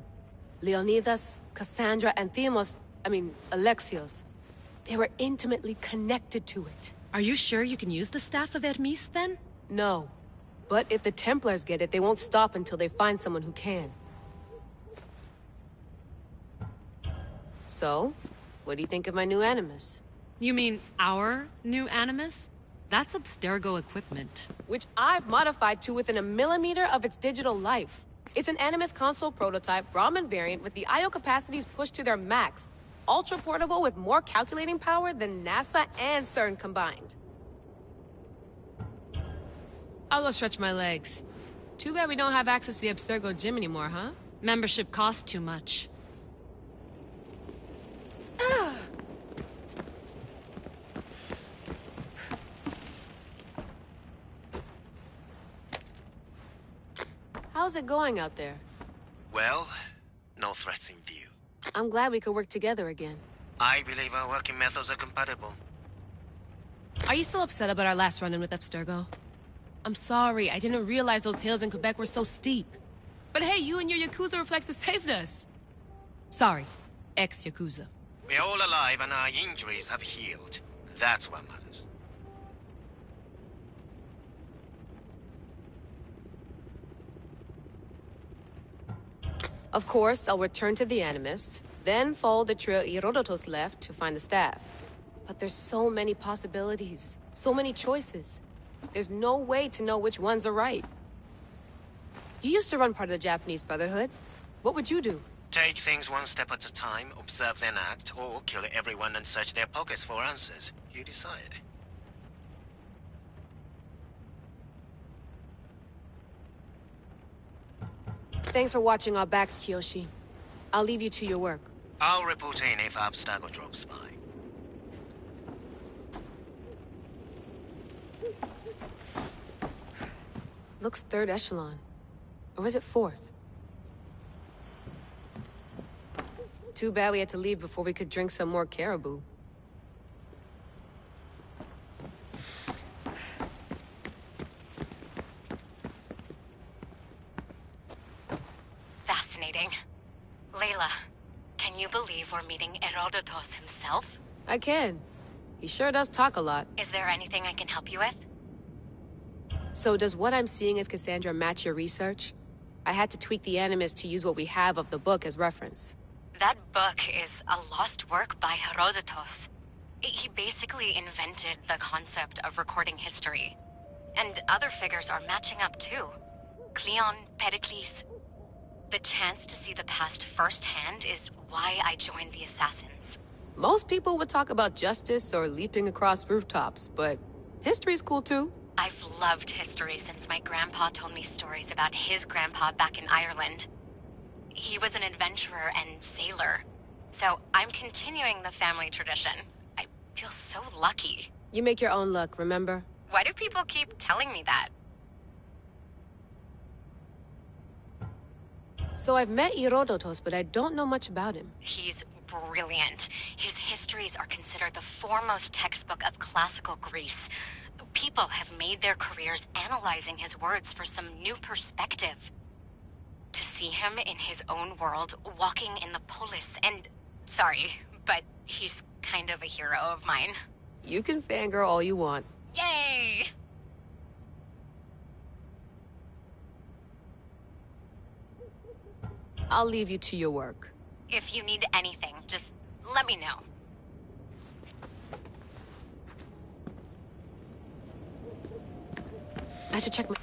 Leonidas, Cassandra, and Alexios. They were intimately connected to it. Are you sure you can use the Staff of Hermes, then? No. But if the Templars get it, they won't stop until they find someone who can. So, what do you think of my new Animus? You mean our new Animus? That's Abstergo equipment. Which I've modified to within a millimeter of its digital life. It's an Animus console prototype, Brahmin variant with the I/O capacities pushed to their max. Ultra portable with more calculating power than NASA and CERN combined. I'll go stretch my legs. Too bad we don't have access to the Abstergo gym anymore, huh? Membership costs too much. How's it going out there? Well, no threats in view. I'm glad we could work together again. I believe our working methods are compatible. Are you still upset about our last run-in with Abstergo? I'm sorry, I didn't realize those hills in Quebec were so steep. But hey, you and your Yakuza reflexes saved us. Sorry, ex-Yakuza. We're all alive and our injuries have healed. That's what matters. Of course, I'll return to the Animus, then follow the trail Herodotus left to find the staff. But there's so many possibilities, so many choices. There's no way to know which ones are right. You used to run part of the Japanese Brotherhood. What would you do? Take things one step at a time, observe then act, or kill everyone and search their pockets for answers. You decide. Thanks for watching our backs, Kiyoshi. I'll leave you to your work. I'll report in if Abstergo drops by. Looks third echelon. Or is it fourth? Too bad we had to leave before we could drink some more caribou. Fascinating. Layla, can you believe we're meeting Herodotus himself? I can. He sure does talk a lot. Is there anything I can help you with? So does what I'm seeing as Cassandra match your research? I had to tweak the Animus to use what we have of the book as reference. That book is a lost work by Herodotus. He basically invented the concept of recording history. And other figures are matching up too. Cleon, Pericles. The chance to see the past firsthand is why I joined the Assassins. Most people would talk about justice or leaping across rooftops, but history's cool too. I've loved history since my grandpa told me stories about his grandpa back in Ireland. He was an adventurer and sailor. So I'm continuing the family tradition. I feel so lucky. You make your own luck, remember? Why do people keep telling me that? So I've met Herodotus, but I don't know much about him. He's brilliant. His histories are considered the foremost textbook of classical Greece. People have made their careers analyzing his words for some new perspective. To see him in his own world, walking in the polis, and... Sorry, but he's kind of a hero of mine. You can fangirl all you want. Yay! I'll leave you to your work. If you need anything, just let me know. I should check my...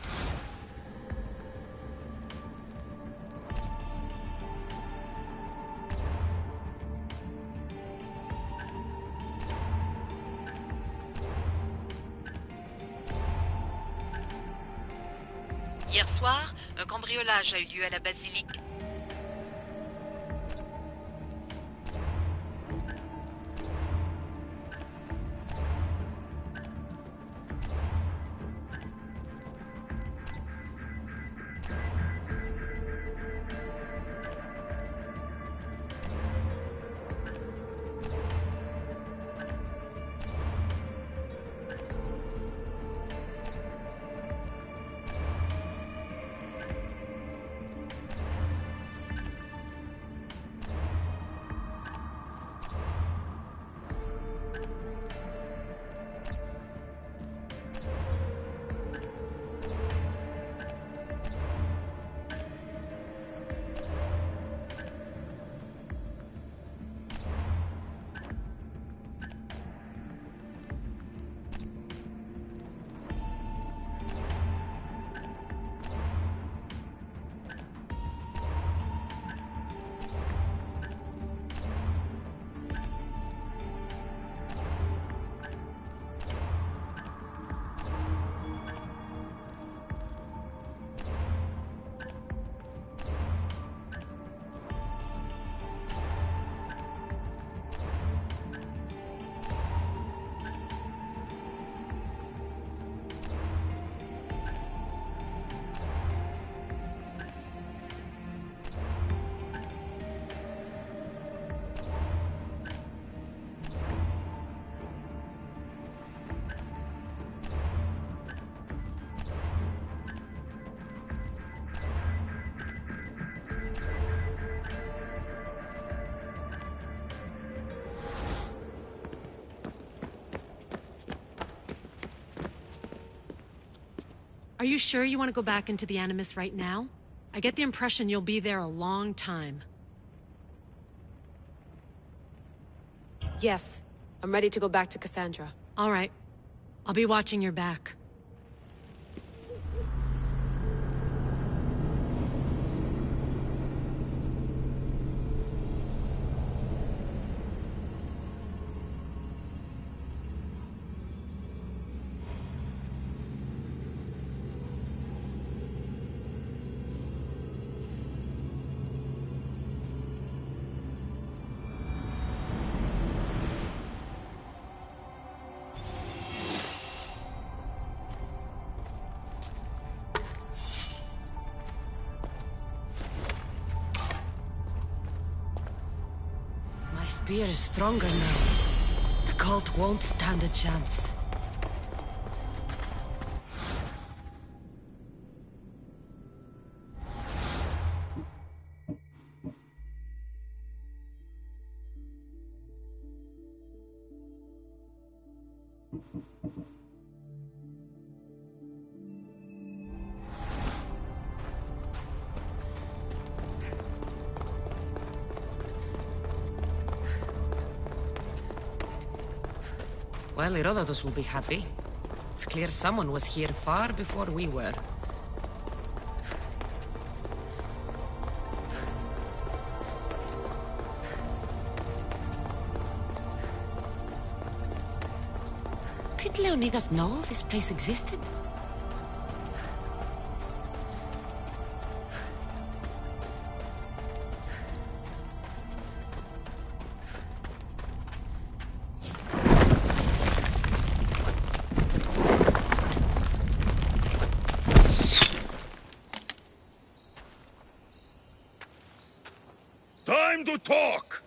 Hier soir, un cambriolage a eu lieu à la basilique. Are you sure you want to go back into the Animus right now? I get the impression you'll be there a long time. Yes. I'm ready to go back to Cassandra. All right. I'll be watching your back. Spear is stronger now. The cult won't stand a chance. Well, Herodotus will be happy. It's clear someone was here far before we were. Did Leonidas know this place existed? Time to talk!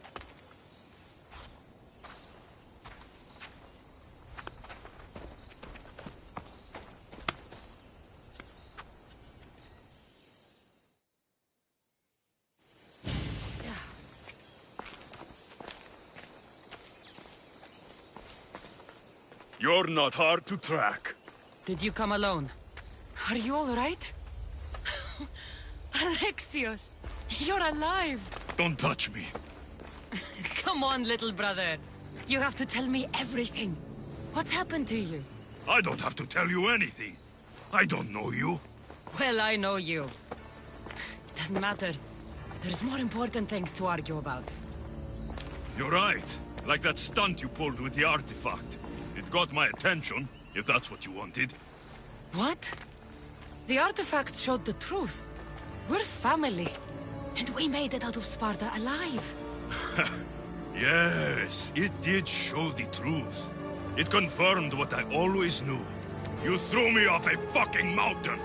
You're not hard to track. Did you come alone? Are you all right? Alexios, you're alive! Don't touch me. Come on, little brother. You have to tell me everything. What's happened to you? I don't have to tell you anything. I don't know you. Well, I know you. It doesn't matter. There's more important things to argue about. You're right. Like that stunt you pulled with the artifact. It got my attention, if that's what you wanted. What? The artifact showed the truth. We're family. And we made it out of Sparta alive. Yes, it did show the truth. It confirmed what I always knew. You threw me off a fucking mountain!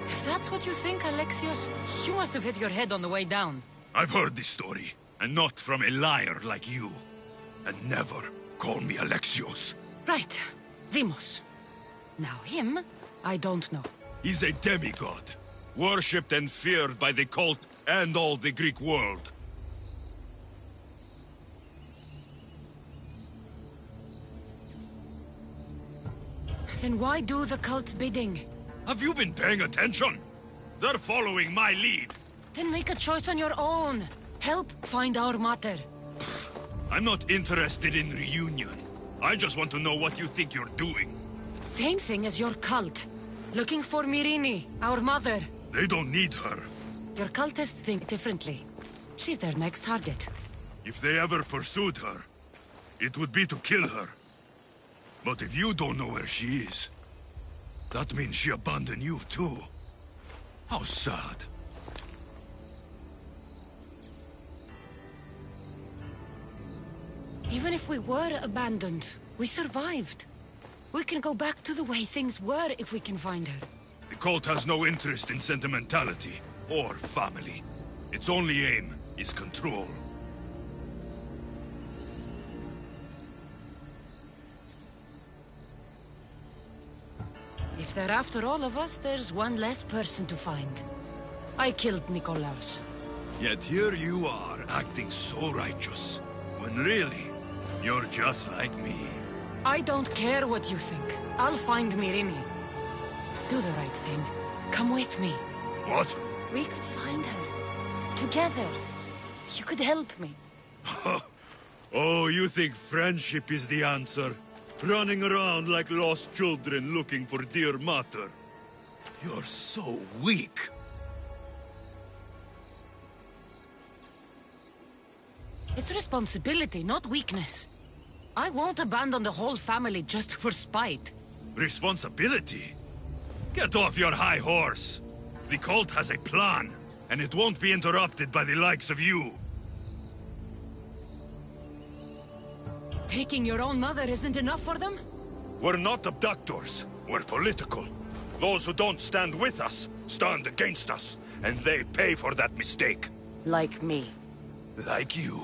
If that's what you think, Alexios, you must have hit your head on the way down. I've heard this story, and not from a liar like you. And never call me Alexios. Right. Deimos. Now him, I don't know. He's a demigod, worshipped and feared by the cult and all the Greek world. Then why do the cult's bidding? Have you been paying attention? They're following my lead. Then make a choice on your own. Help find our mater. I'm not interested in reunion. I just want to know what you think you're doing. Same thing as your cult. Looking for Myrrine, our mother. They don't need her. Your cultists think differently. She's their next target. If they ever pursued her, it would be to kill her. But if you don't know where she is, that means she abandoned you too. How sad. Even if we were abandoned, we survived. We can go back to the way things were if we can find her. The cult has no interest in sentimentality or family. Its only aim is control. If they're after all of us, there's one less person to find. I killed Nikolaos. Yet here you are, acting so righteous, when really, you're just like me. I don't care what you think. I'll find Myrrine. Do the right thing. Come with me. What? We could find her. Together. You could help me. Oh, you think friendship is the answer? Running around like lost children looking for dear mater. You're so weak. It's responsibility, not weakness. I won't abandon the whole family just for spite. Responsibility? Get off your high horse. The cult has a plan, and it won't be interrupted by the likes of you. Taking your own mother isn't enough for them? We're not abductors. We're political. Those who don't stand with us, stand against us, and they pay for that mistake. Like me. Like you.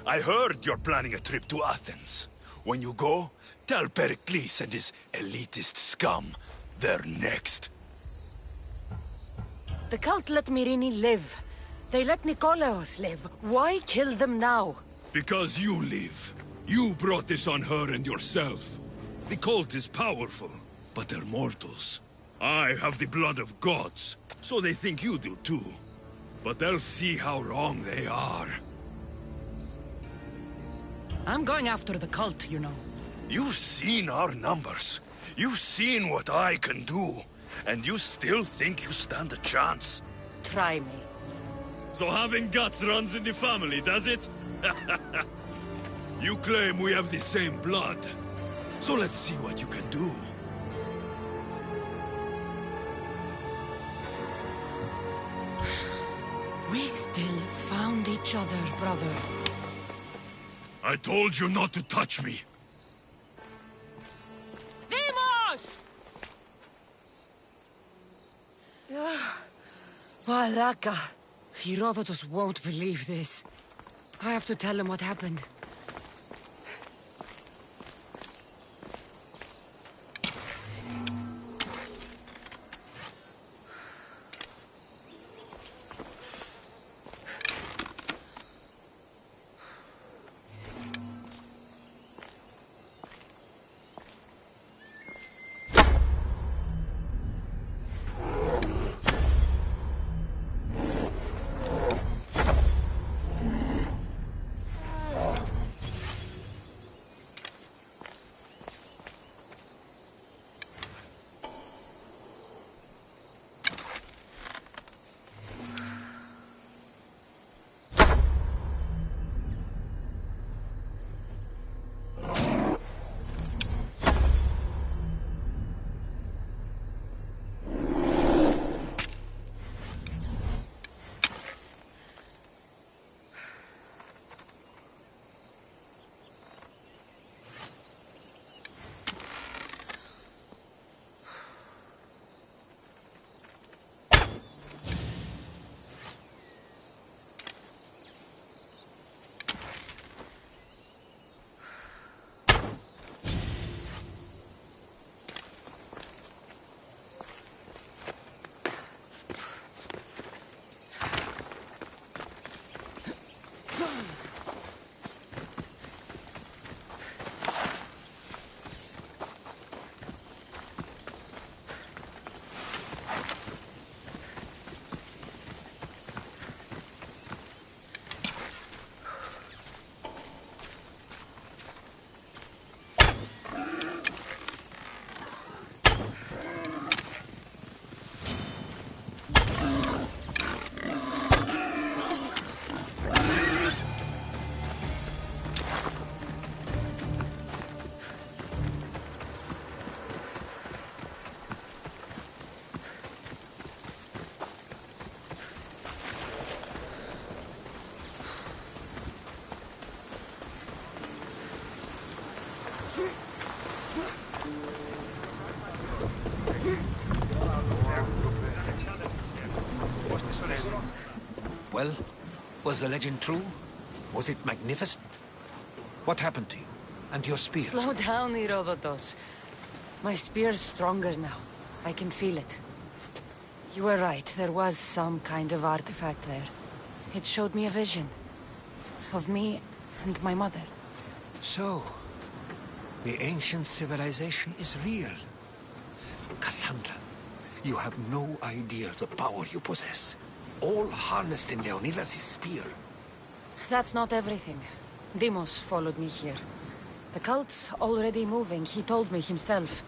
I heard you're planning a trip to Athens. When you go, tell Pericles and his elitist scum they're next. The cult let Myrrine live. They let Nikolaos live. Why kill them now? Because you live. You brought this on her and yourself. The cult is powerful, but they're mortals. I have the blood of gods, so they think you do too. But they'll see how wrong they are. I'm going after the cult, you know. You've seen our numbers. You've seen what I can do. And you still think you stand a chance? Try me. So having guts runs in the family, does it? You claim we have the same blood. So let's see what you can do. We still found each other, brother. I told you not to touch me. Demos! Malaka. Herodotus won't believe this. I have to tell him what happened. Well, was the legend true? Was it magnificent? What happened to you? And your spear? Slow down, Herodotus. My spear's stronger now. I can feel it. You were right. There was some kind of artifact there. It showed me a vision. Of me and my mother. So, the ancient civilization is real. Cassandra, you have no idea the power you possess. All harnessed in Leonidas' spear. That's not everything. Demos followed me here. The cult's already moving, he told me himself.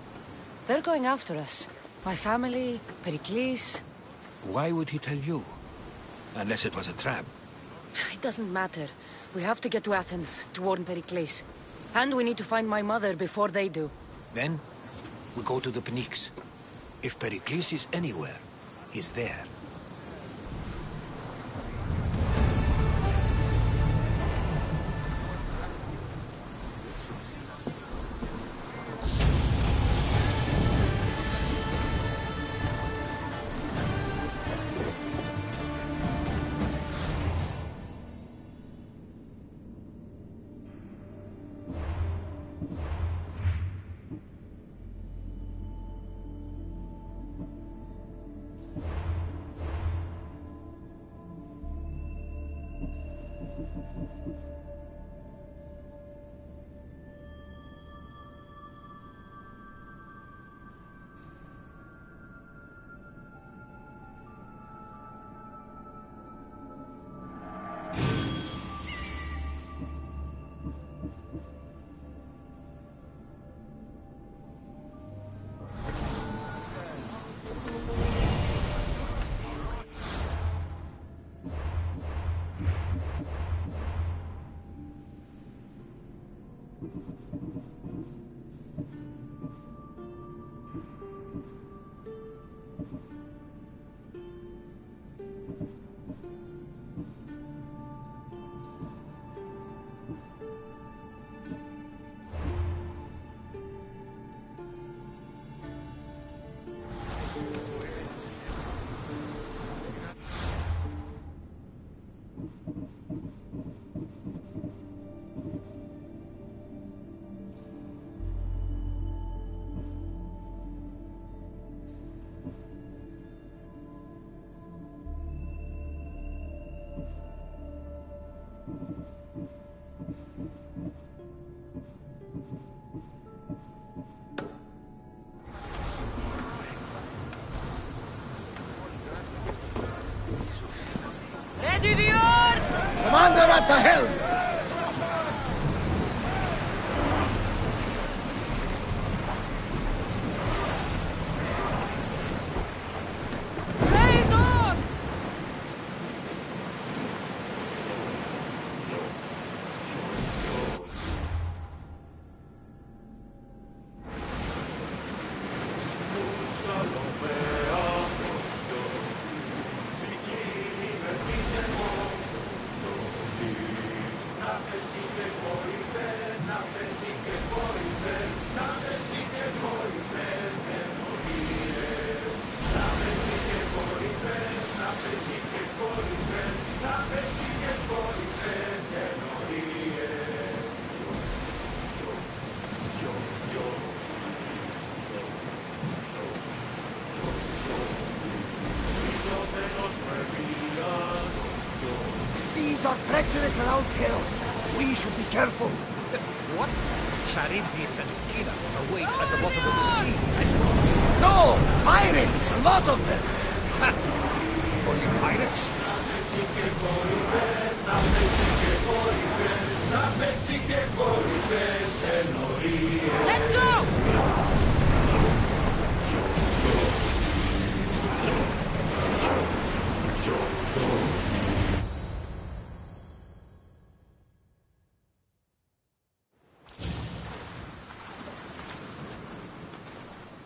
They're going after us. My family, Pericles. Why would he tell you? Unless it was a trap. It doesn't matter. We have to get to Athens, to warn Pericles. And we need to find my mother before they do. Then, we go to the Pnyx. If Pericles is anywhere, he's there. What the hell? Seas are treacherous around here. We should be careful. What? Charybdis and Scylla await at the bottom of the sea, I suppose. No! Pirates! A lot of them! Only pirates? Let's go!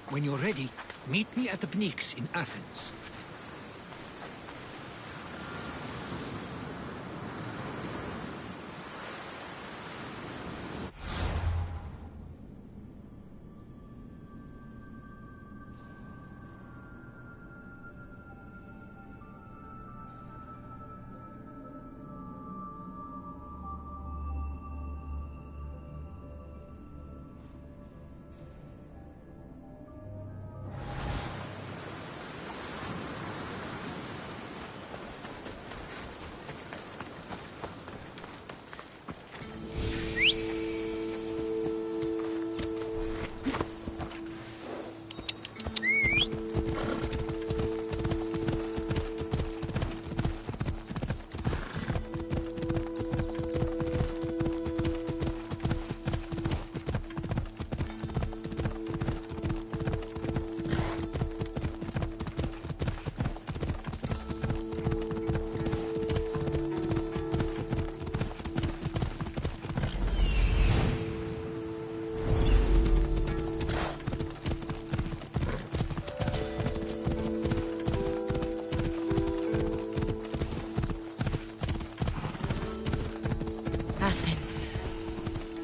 When you're ready, meet me at the Pnyx in Athens.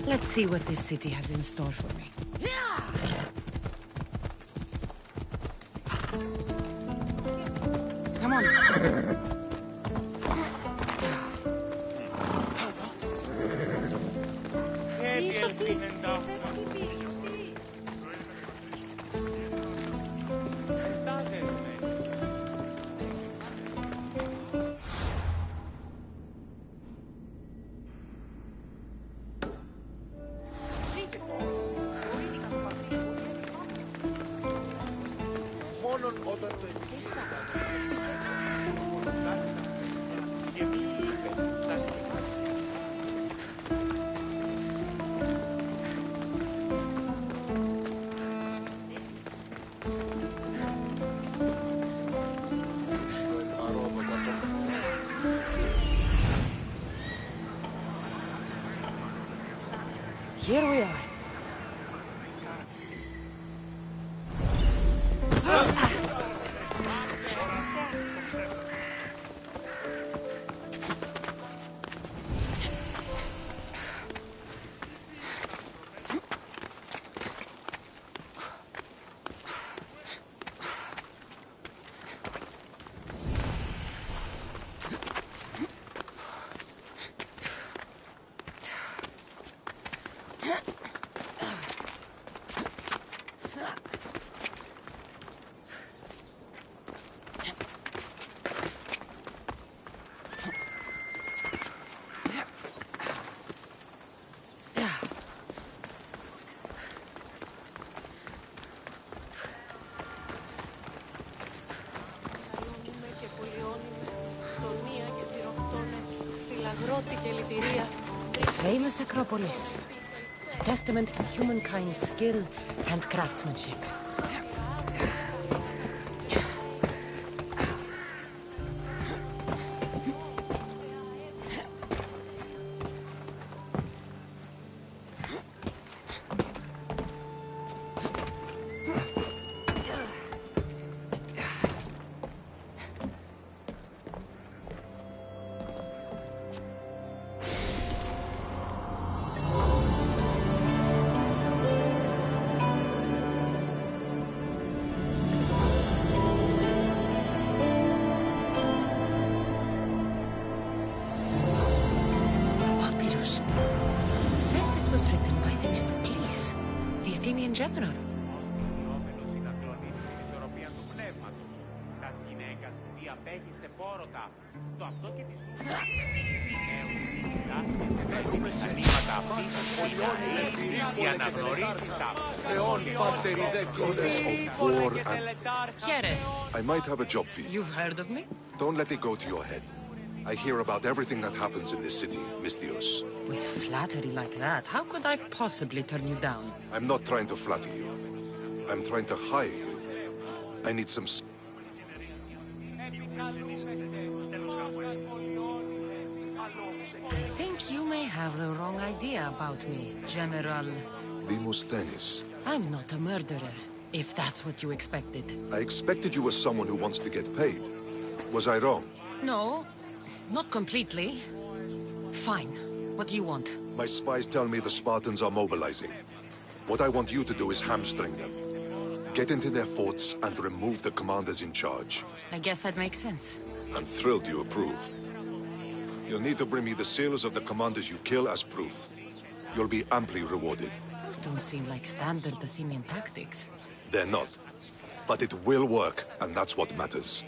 Let's see what this city has in store for me. Come on. Here we are. famous Acropolis. A testament to humankind's skill and craftsmanship. General. Goddess of war and... I might have a job for you. You've heard of me? Don't let it go to your head. I hear about everything that happens in this city, Mystios. With flattery like that, how could I possibly turn you down? I'm not trying to flatter you. I'm trying to hire you. I need some... I think you may have the wrong idea about me, General... Demosthenes. I'm not a murderer, if that's what you expected. I expected you were someone who wants to get paid. Was I wrong? No, not completely. Fine. What do you want? My spies tell me the Spartans are mobilizing. What I want you to do is hamstring them. Get into their forts and remove the commanders in charge. I guess that makes sense. I'm thrilled you approve. You'll need to bring me the seals of the commanders you kill as proof. You'll be amply rewarded. Those don't seem like standard Athenian tactics. They're not. But it will work, and that's what matters.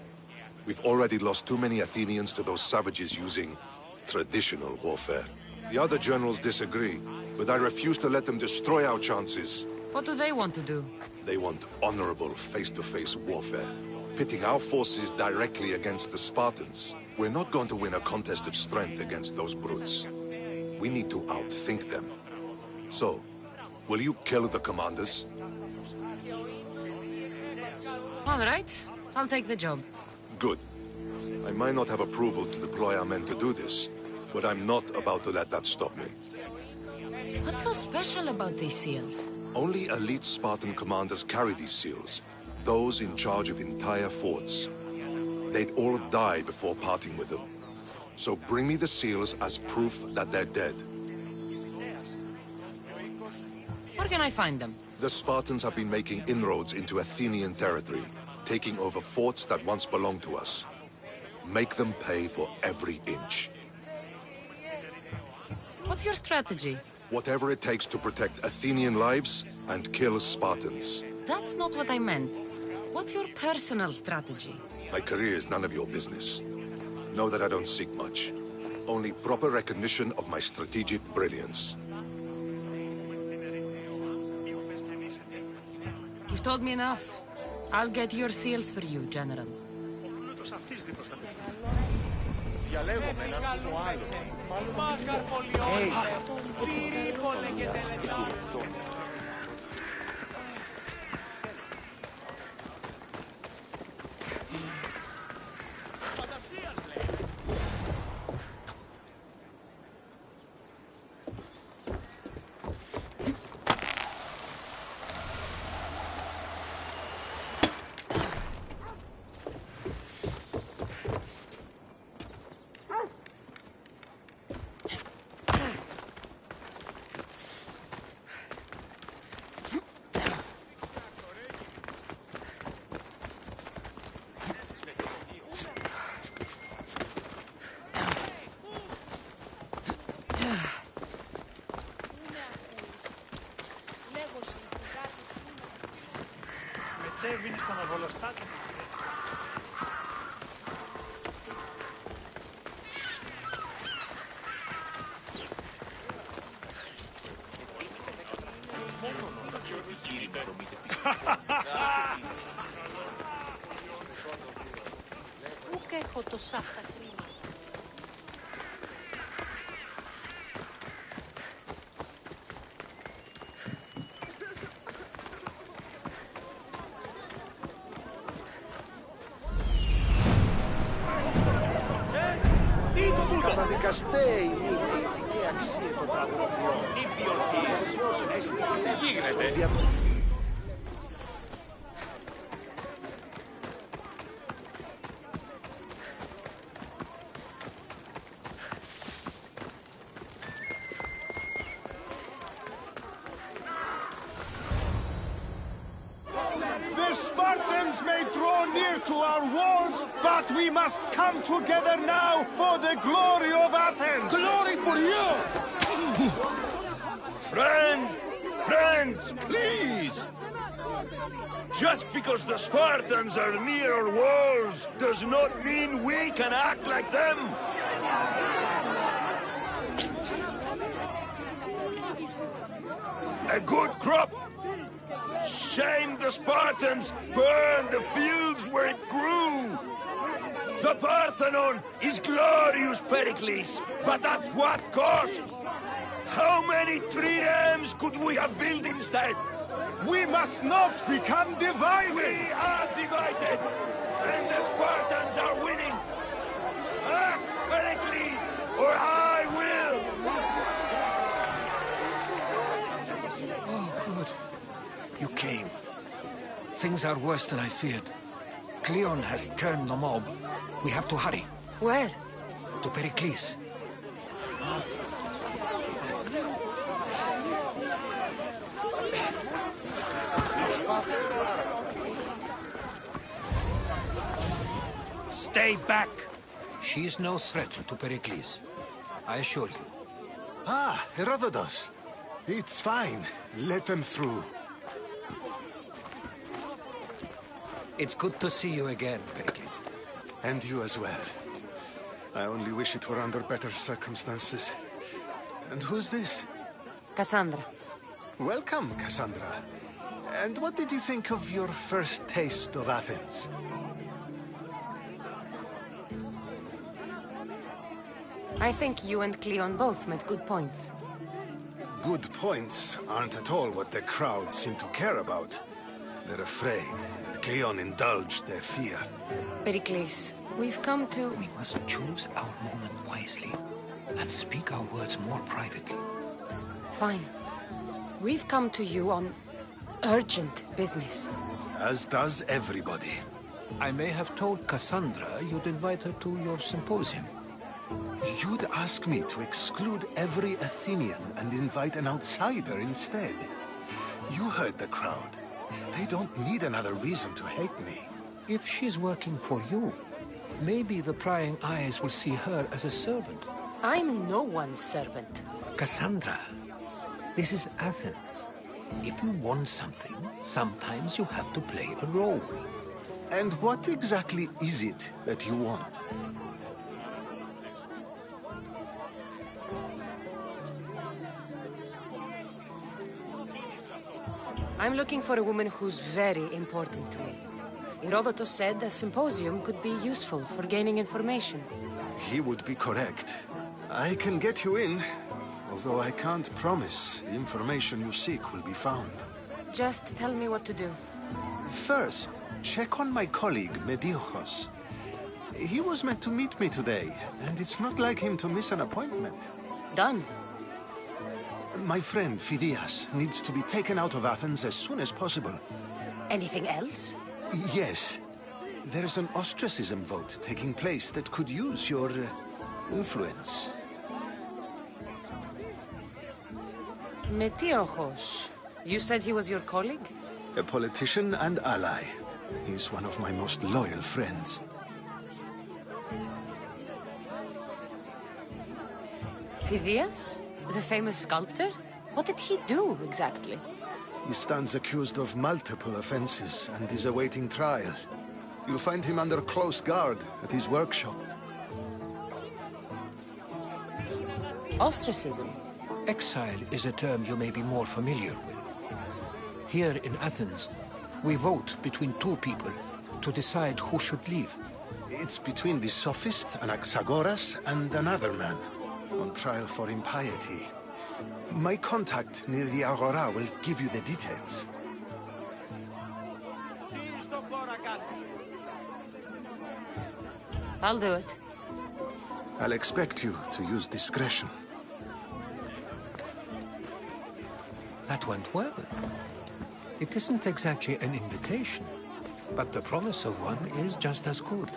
We've already lost too many Athenians to those savages using traditional warfare. The other generals disagree, but I refuse to let them destroy our chances. What do they want to do? They want honorable face-to-face warfare, pitting our forces directly against the Spartans. We're not going to win a contest of strength against those brutes. We need to outthink them. So, will you kill the commanders? All right, I'll take the job. Good. I might not have approval to deploy our men to do this, but I'm not about to let that stop me. What's so special about these seals? Only elite Spartan commanders carry these seals, those in charge of entire forts. They'd all die before parting with them. So bring me the seals as proof that they're dead. Where can I find them? The Spartans have been making inroads into Athenian territory, taking over forts that once belonged to us. Make them pay for every inch. What's your strategy? Whatever it takes to protect Athenian lives and kill Spartans. That's not what I meant. What's your personal strategy? My career is none of your business. Know that I don't seek much. Only proper recognition of my strategic brilliance. You've told me enough. I'll get your seals for you, General. Διαλέγουμε έναν από το άλλο. Μετέβηνε στον Οβολοστάτη. Πού και έχω το σάφτα κρίμα. Δικαστέ ημί με ηθική αξία των τραγωδιών. Ποιος έστει κλέπτης. The Spartans may draw near to our walls, but we must come together now for the glory of Athens! Glory for you! Friends, please! Just because the Spartans are near our walls does not mean we can act like them! A good crop! Shame the Spartans burned the fields where it grew! The Parthenon is glorious, Pericles, but at what cost? How many triremes could we have built instead? We must not become divided! We are divided, and the Spartans are winning! Act, Pericles, or I will! Oh, good. You came. Things are worse than I feared. Cleon has turned the mob. We have to hurry. Where? To Pericles. Stay back! She's no threat to Pericles. I assure you. Ah, Herodotus. It's fine. Let them through. It's good to see you again, Pericles. And you as well. I only wish it were under better circumstances. And who's this? Cassandra. Welcome, Cassandra. And what did you think of your first taste of Athens? I think you and Cleon both made good points. Good points aren't at all what the crowd seem to care about. They're afraid, and Cleon indulged their fear. Pericles, we've come to... We must choose our moment wisely, and speak our words more privately. Fine. We've come to you on urgent business. As does everybody. I may have told Cassandra you'd invite her to your symposium. You'd ask me to exclude every Athenian and invite an outsider instead. You heard the crowd. They don't need another reason to hate me. If she's working for you, maybe the prying eyes will see her as a servant. I'm no one's servant. Cassandra, this is Athens. If you want something, sometimes you have to play a role. And what exactly is it that you want? I'm looking for a woman who's very important to me. Herodotus said a symposium could be useful for gaining information. He would be correct. I can get you in, although I can't promise the information you seek will be found. Just tell me what to do. First, check on my colleague, Mediochos. He was meant to meet me today, and it's not like him to miss an appointment. Done. My friend, Phidias, needs to be taken out of Athens as soon as possible. Anything else? Yes. There's an ostracism vote taking place that could use your influence. Metiochos. You said he was your colleague? A politician and ally. He's one of my most loyal friends. Phidias? The famous sculptor? What did he do, exactly? He stands accused of multiple offenses and is awaiting trial. You'll find him under close guard at his workshop. Ostracism? Exile is a term you may be more familiar with. Here in Athens, we vote between two people to decide who should leave. It's between the sophist Anaxagoras and another man, on trial for impiety. My contact near the Agora will give you the details. I'll do it. I'll expect you to use discretion. That went well. It isn't exactly an invitation, but the promise of one is just as good.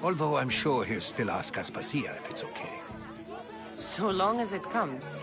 Although I'm sure he'll still ask Aspasia if it's okay. So long as it comes.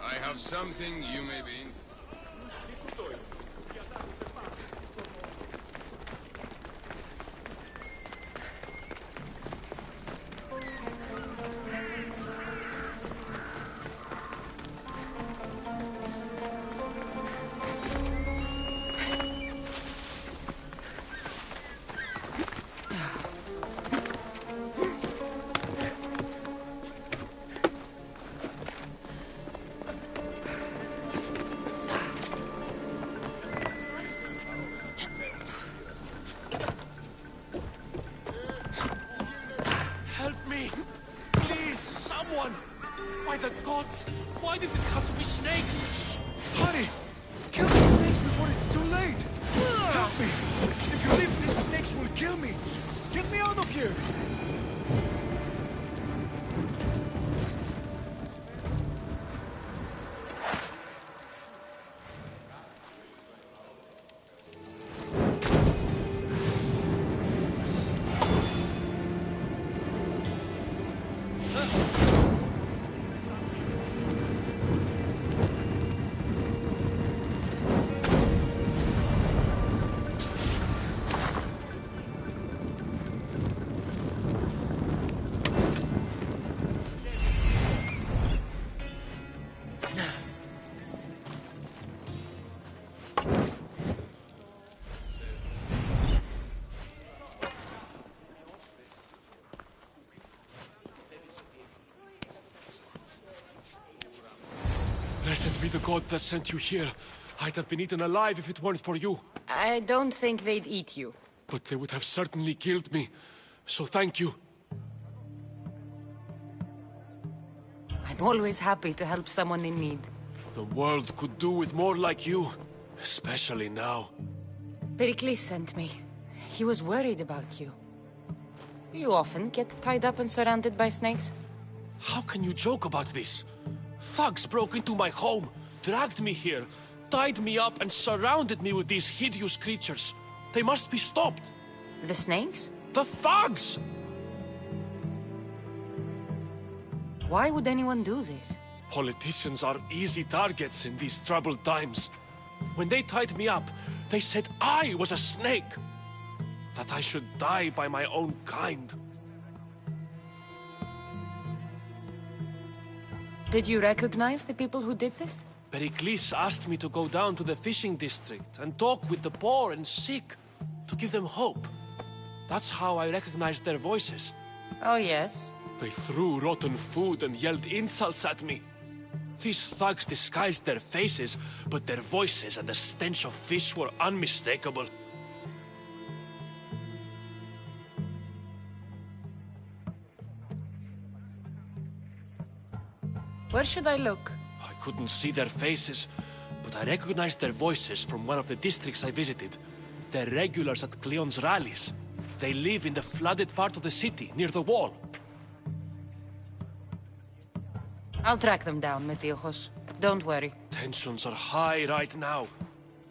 I have something you may be interested. By the gods! Why did it have to be snakes? Hurry! Kill the snakes before it's too late! Help me! If you leave, these snakes will kill me! Get me out of here! Blessed be the god that sent you here. I'd have been eaten alive if it weren't for you. I don't think they'd eat you. But they would have certainly killed me. So thank you. I'm always happy to help someone in need. The world could do with more like you. Especially now. Pericles sent me. He was worried about you. You often get tied up and surrounded by snakes? How can you joke about this? Thugs broke into my home, dragged me here, tied me up and surrounded me with these hideous creatures. They must be stopped. The snakes? The thugs! Why would anyone do this? Politicians are easy targets in these troubled times. When they tied me up, they said I was a snake. That I should die by my own kind. Did you recognize the people who did this? Pericles asked me to go down to the fishing district and talk with the poor and sick, to give them hope. That's how I recognized their voices. Oh, yes? They threw rotten food and yelled insults at me. These thugs disguised their faces, but their voices and the stench of fish were unmistakable. Where should I look? I couldn't see their faces, but I recognized their voices from one of the districts I visited. They're regulars at Cleon's rallies. They live in the flooded part of the city, near the wall. I'll track them down, Metiojos. Don't worry. Tensions are high right now.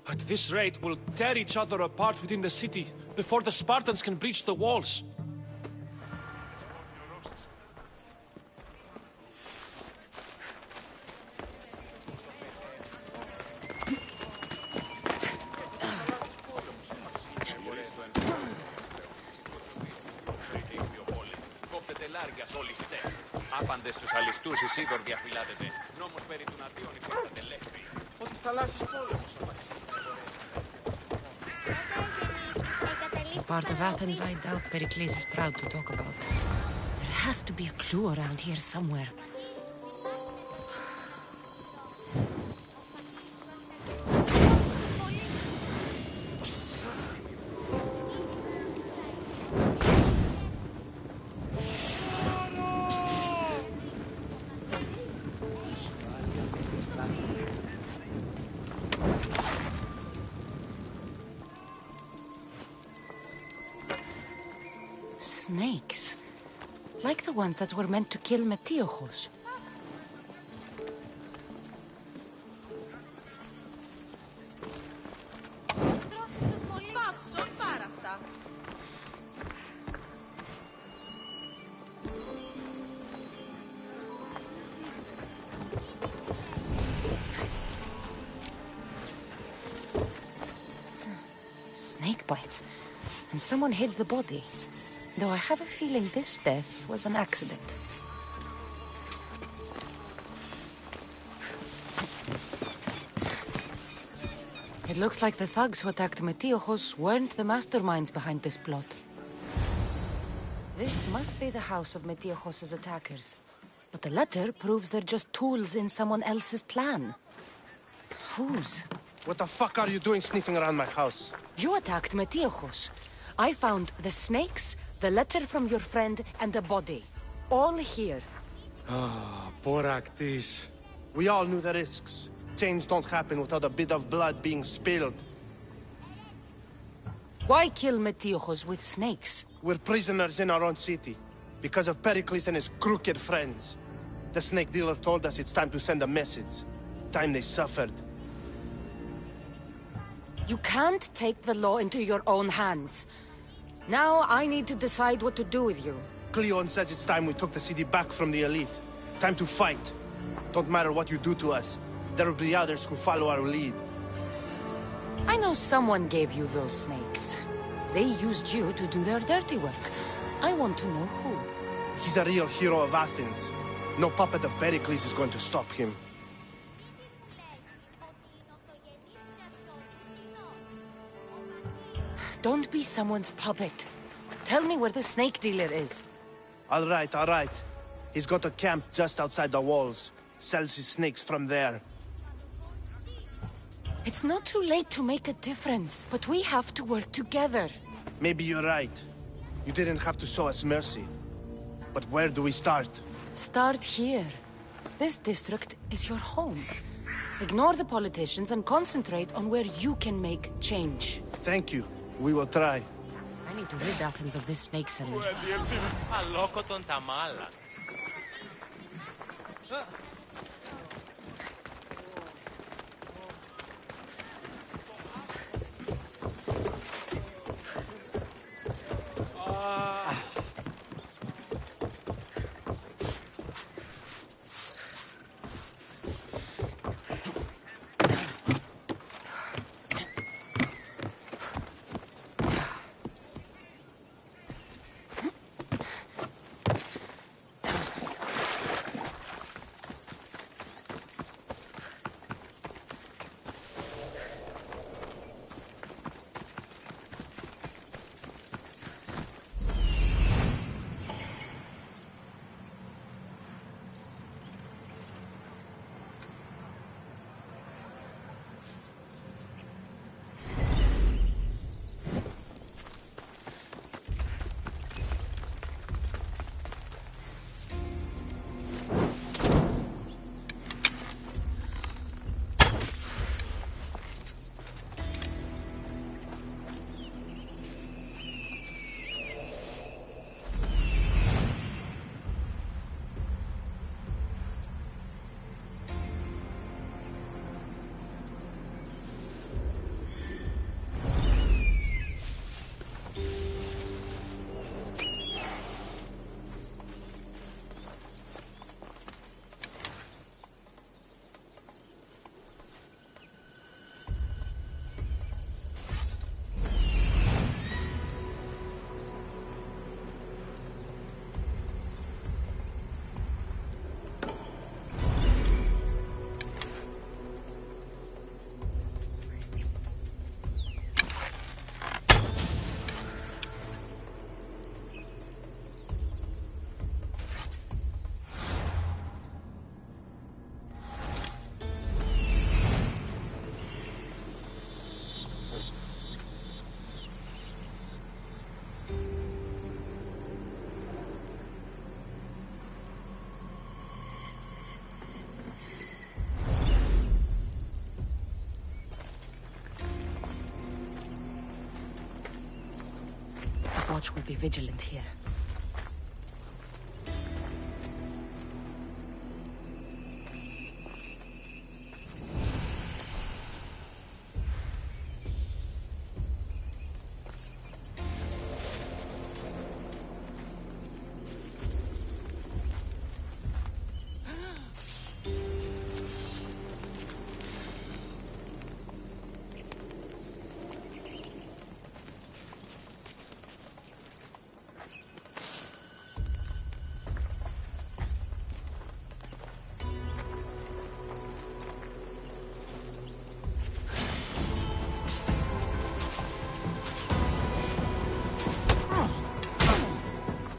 At this rate, we'll tear each other apart within the city before the Spartans can breach the walls. Άπαντες τους αλιστούς Ισίδωρ διαφυλάτεται. Νόμος περί του Νατίων υφίσταται λέσπη. Ο της θαλάσσης πόλεμος A part of Athens I doubt Pericles is proud to talk about. There has to be a clue around here somewhere. Snakes. Like the ones that were meant to kill Metiojos. Snake bites. And someone hid the body. Though I have a feeling this death was an accident. It looks like the thugs who attacked Metiojos weren't the masterminds behind this plot. This must be the house of Metiojos' attackers. But the letter proves they're just tools in someone else's plan. Whose? What the fuck are you doing sniffing around my house? You attacked Metiojos. I found the snakes, the letter from your friend, and a body. All here. Ah, poor Actis. We all knew the risks. Change don't happen without a bit of blood being spilled. Why kill Metiojos with snakes? We're prisoners in our own city, because of Pericles and his crooked friends. The snake dealer told us it's time to send a message. Time they suffered. You can't take the law into your own hands. Now I need to decide what to do with you. Cleon says it's time we took the city back from the elite. Time to fight. Don't matter what you do to us. There will be others who follow our lead. I know someone gave you those snakes. They used you to do their dirty work. I want to know who. He's a real hero of Athens. No puppet of Pericles is going to stop him. Don't be someone's puppet. Tell me where the snake dealer is. All right, all right. He's got a camp just outside the walls. Sells his snakes from there. It's not too late to make a difference, but we have to work together. Maybe you're right. You didn't have to show us mercy. But where do we start? Start here. This district is your home. Ignore the politicians and concentrate on where you can make change. Thank you. We will try. I need to rid Athens of this snake seller. Αλόκοτον τα μάλα. Watch will be vigilant here.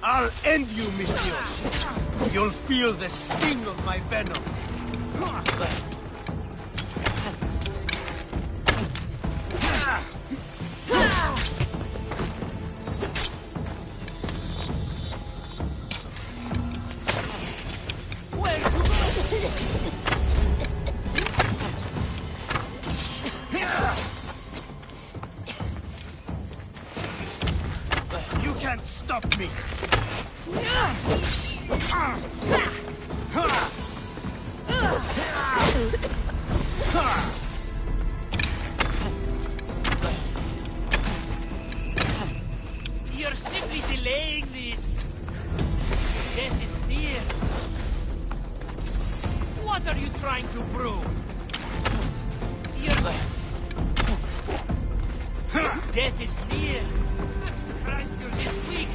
I'll end you, Mistios. You'll feel the sting of my venom. You can't stop me. You're simply delaying this. Death is near. What are you trying to prove? Death is near. I'm surprised you're this weak.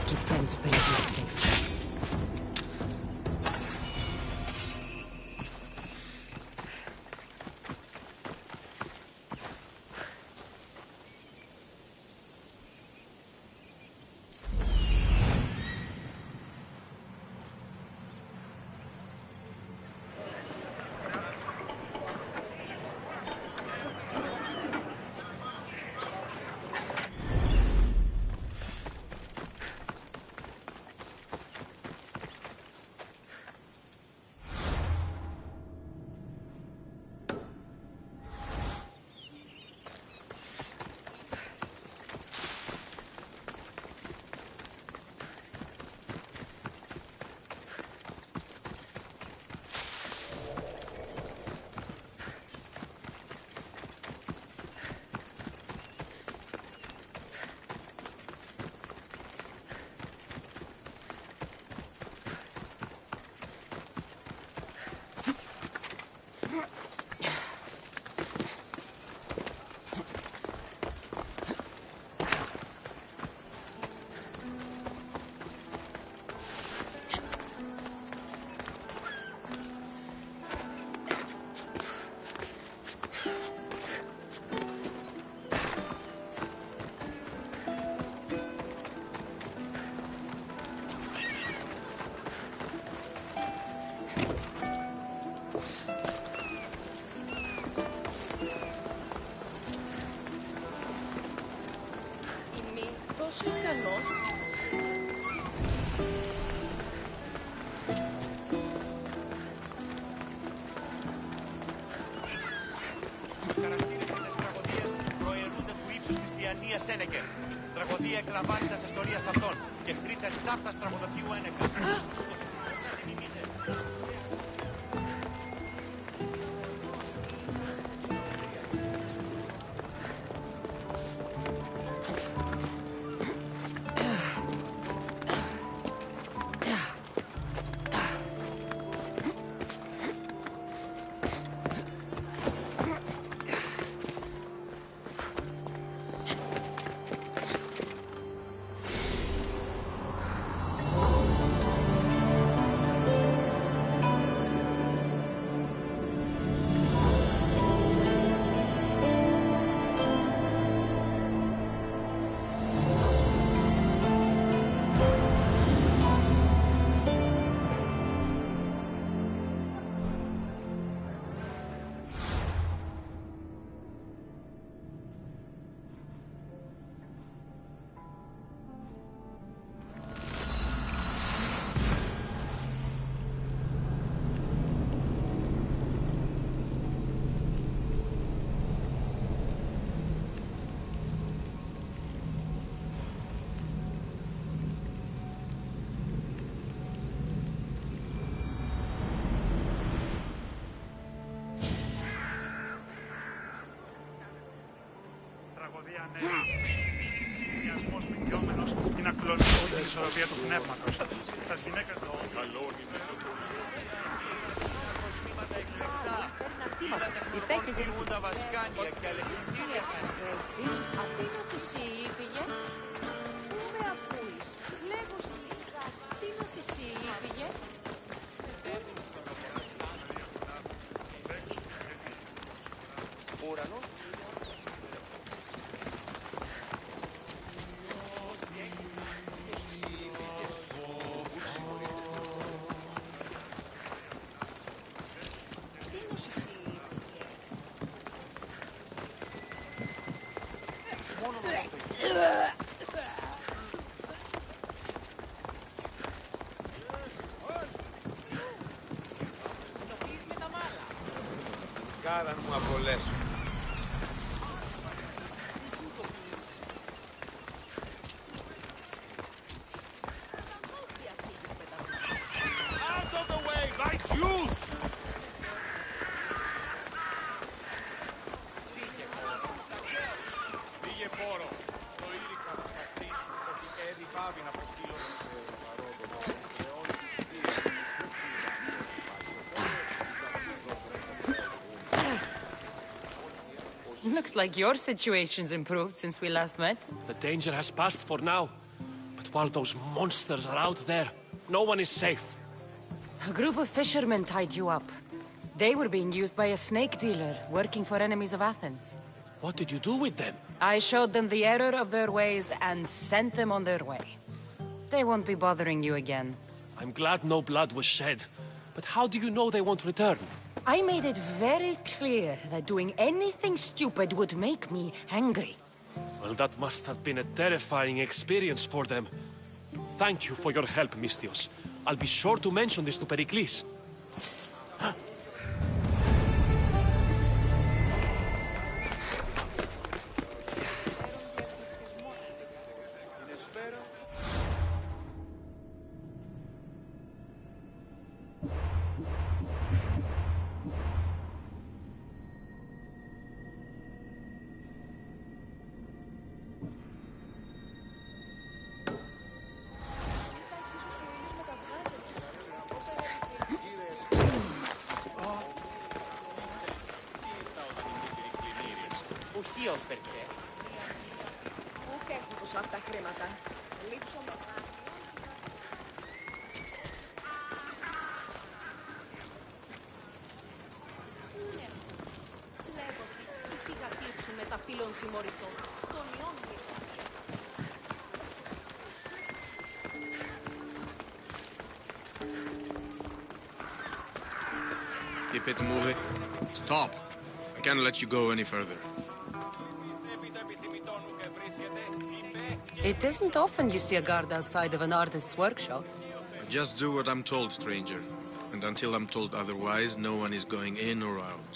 Keep friends very safe. Σένεκερ. Τραγωδία εκλαμβάνει τα ιστορίας αυτών και χρήτε ταύτας τραγωδοτιού ένεκραν. Τραγωδία νέα. Συνδυασμός πηγιόμενος είναι ακλονικό την ισορροπία του πνεύματος. Τα γυναίκας το σαλόνι με το Οι παίκτες δημιουργούν τα βασκάνια και αλεξιντήρια. Αθήνος εσύ πήγε. Πού με ακούεις. Λέγω στη λίγα. Αθήνος εσύ πήγε. Ουρανό. Κάραν μου απολέσω. Out of the way, my Jews! Πήγε πόρο. Το ήρυκα να πατήσουν ότι έδι πάβει να προστείλω σε παρόδο και όλους τους δύο. Looks like your situation's improved since we last met. The danger has passed for now. But while those monsters are out there, no one is safe. A group of fishermen tied you up. They were being used by a snake dealer working for enemies of Athens. What did you do with them? I showed them the error of their ways and sent them on their way. They won't be bothering you again. I'm glad no blood was shed. But how do you know they won't return? I made it very clear that doing anything stupid would make me angry. Well, that must have been a terrifying experience for them. Thank you for your help, Mystios. I'll be sure to mention this to Pericles. Οχίως, Περσέ. Πού έχουν τόσα αυτά χρήματα. Λείψω με τα... Λέγωση, τι πήγα τύψη με τα φίλων συμμοριτών. Τον ιόν Keep it moving. Stop! I can't let you go any further. It isn't often you see a guard outside of an artist's workshop. I just do what I'm told, stranger. And until I'm told otherwise, no one is going in or out.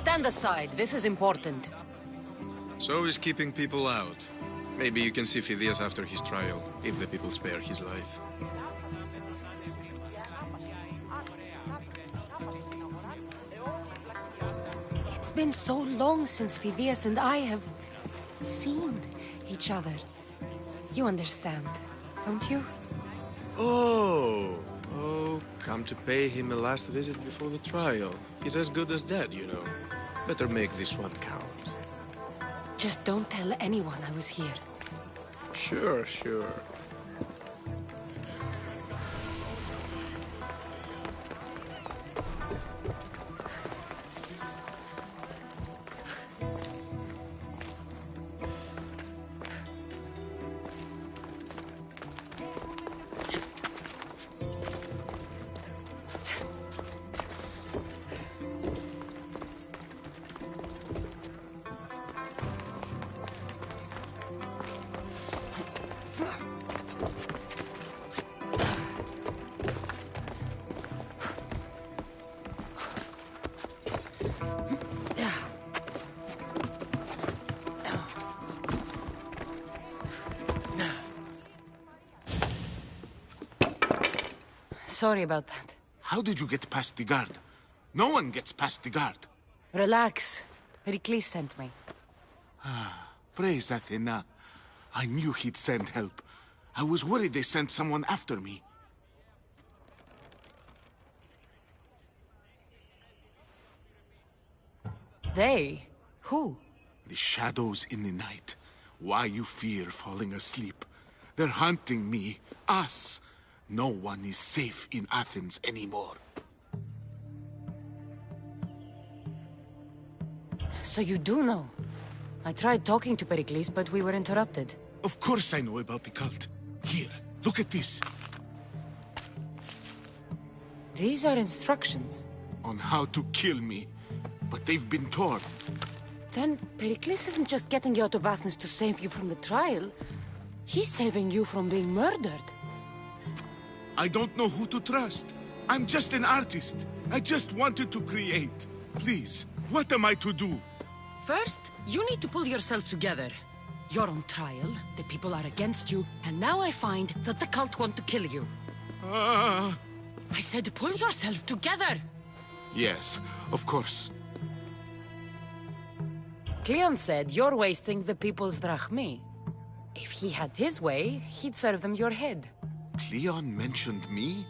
Stand aside. This is important. So is keeping people out. Maybe you can see Phidias after his trial, if the people spare his life. It's been so long since Phidias and I have seen each other. You understand, don't you? Oh, come to pay him a last visit before the trial. He's as good as dead, you know. Better make this one count. Just don't tell anyone I was here. Sure, sure. Sorry about that. How did you get past the guard? No one gets past the guard. Relax. Pericles sent me. Praise Athena. I knew he'd send help. I was worried they sent someone after me. They? Who? The shadows in the night. Why you fear falling asleep? They're hunting me. Us. No one is safe in Athens anymore. So you do know? I tried talking to Pericles, but we were interrupted. Of course I know about the cult. Here, look at this. These are instructions. On how to kill me. But they've been torn. Then Pericles isn't just getting you out of Athens to save you from the trial. He's saving you from being murdered. I don't know who to trust. I'm just an artist. I just wanted to create. Please, what am I to do? First, you need to pull yourself together. You're on trial, the people are against you, and now I find that the cult want to kill you. I said pull yourself together! Yes, of course. Cleon said you're wasting the people's drachmi. If he had his way, he'd serve them your head. Cleon mentioned me?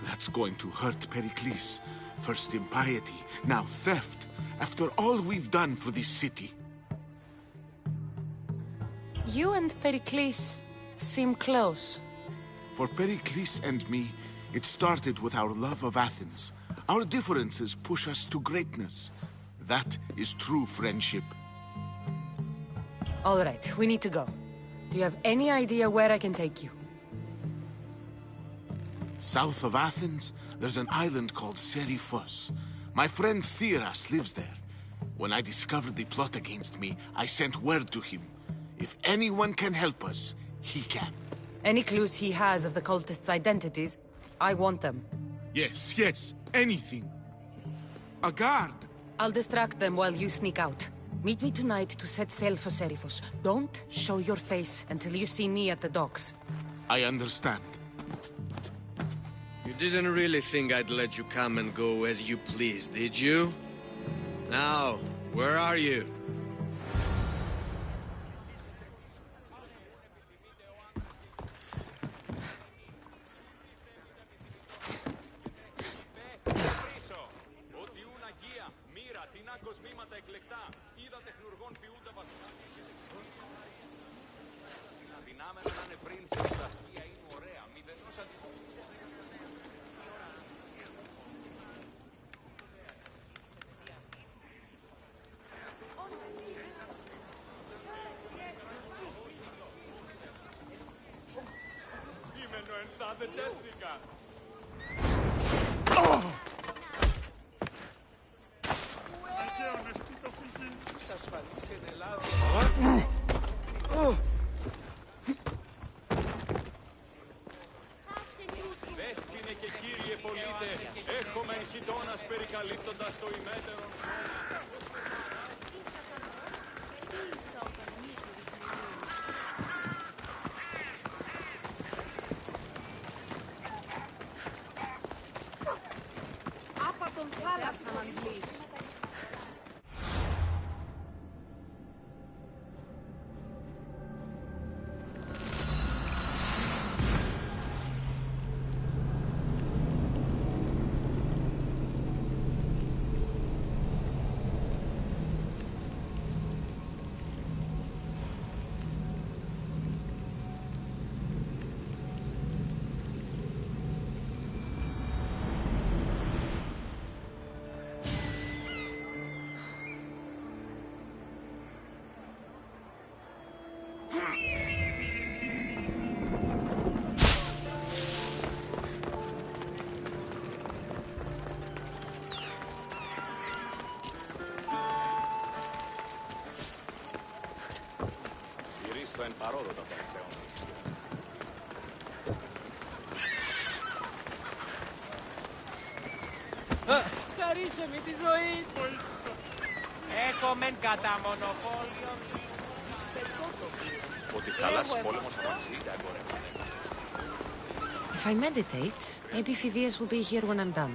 That's going to hurt Pericles. First impiety, now theft. After all we've done for this city. You and Pericles seem close. For Pericles and me, it started with our love of Athens. Our differences push us to greatness. That is true friendship. All right, we need to go. Do you have any idea where I can take you? South of Athens, there's an island called Seriphos. My friend Theras lives there. When I discovered the plot against me, I sent word to him. If anyone can help us, he can. Any clues he has of the cultists' identities, I want them. Yes, anything. A guard! I'll distract them while you sneak out. Meet me tonight to set sail for Seriphos. Don't show your face until you see me at the docks. I understand. You didn't really think I'd let you come and go as you please, did you? Now, where are you? Δέσποινε και κύριε πολίτε, έχουμε γειτόνας περικαλύπτοντας το ημέτερον Άπα τον θάλασσα να μιλήσει. Γυρίστο εν παρόδο των τελευταίων θυσίων. Χαρίσε με τη ζωή. Έχομεν κατά μονοπόλιο. Ο της θάλασσης πόλεμος απαξίδα εμπορεύεται. If I meditate, maybe Phidias will be here when I'm done.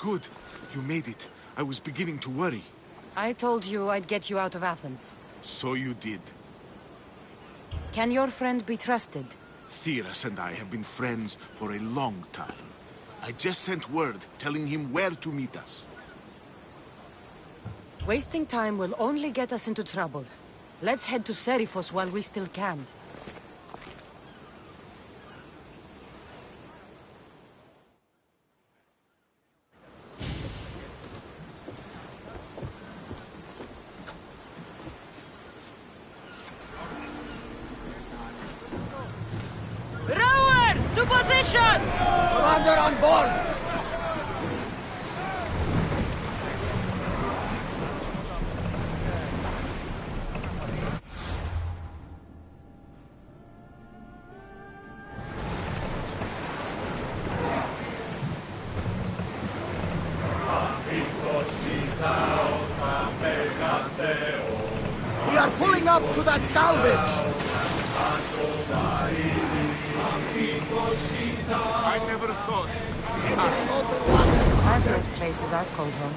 Good. You made it. I was beginning to worry. I told you I'd get you out of Athens. So you did. Can your friend be trusted? Theras and I have been friends for a long time. I just sent word telling him where to meet us. Wasting time will only get us into trouble. Let's head to Seriphos while we still can. Rowers, to positions! Commander on board! We are pulling up to that salvage! I never thought. I've left places I've called home.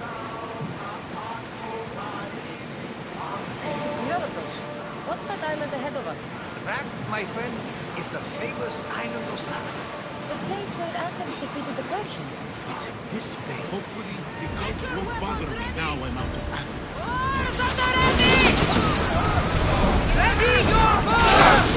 What's that island ahead of us? That, my friend, is the famous island of Salamis. The place where Athens defeated the Persians. It's in this bay. Hopefully, the gods won't bother me now I'm out of Athens. Ready your boat!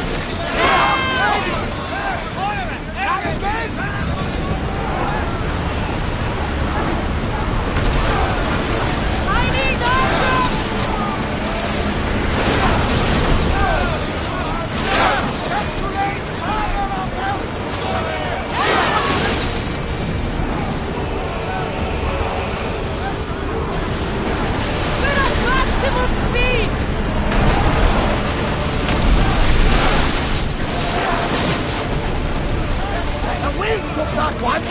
Maximum speed! The wind took that one!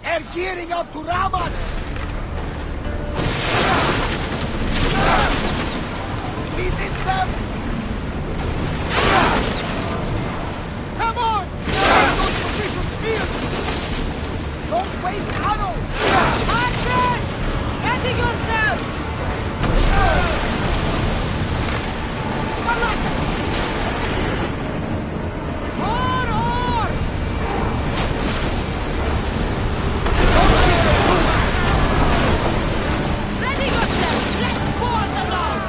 They're gearing up to ram us! We missed them! Come on! Those positions here! Don't waste arrows! Archers! Ready yourselves! More oars! Ready yourselves! Let's force along!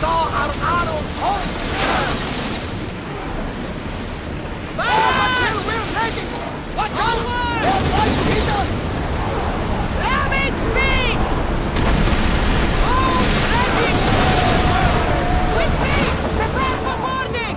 saw our arrows home! Fire! We're ready! Watch out! Their light hit us! Damage me! Oh, ready! With me! Prepare for boarding!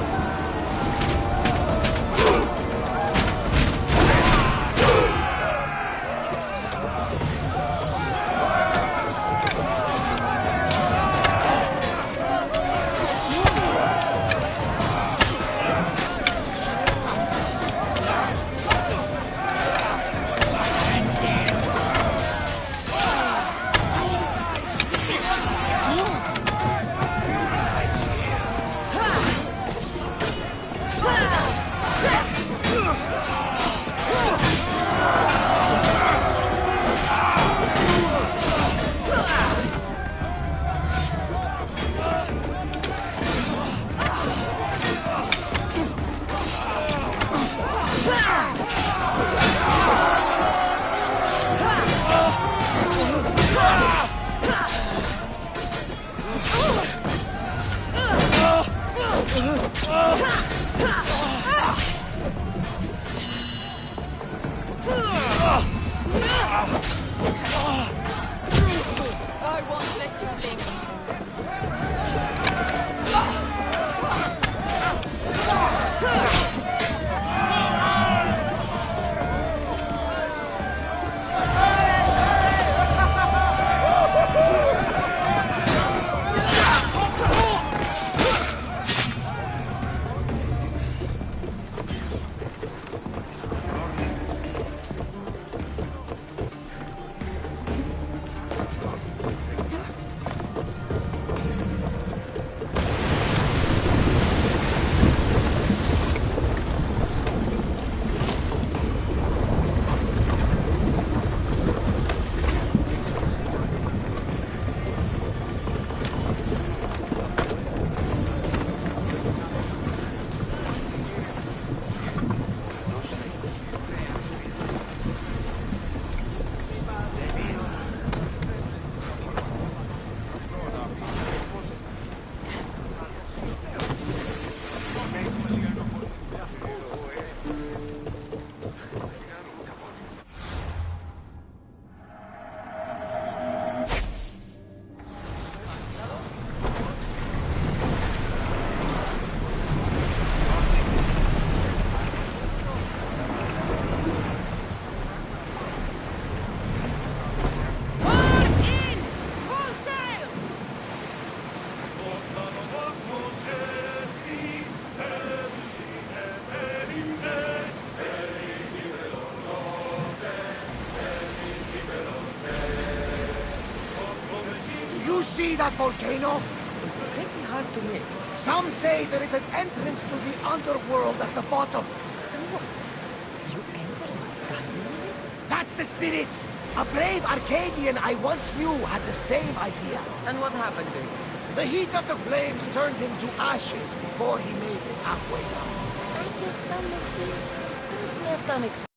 I won't let you blink. You see that volcano? It's pretty hard to miss. Some say there is an entrance to the underworld at the bottom. You enter That's the spirit! A brave Arcadian I once knew had the same idea. And what happened to you? The heat of the flames turned him to ashes before he made it halfway down. Thank you so much, please. Just left unexpected.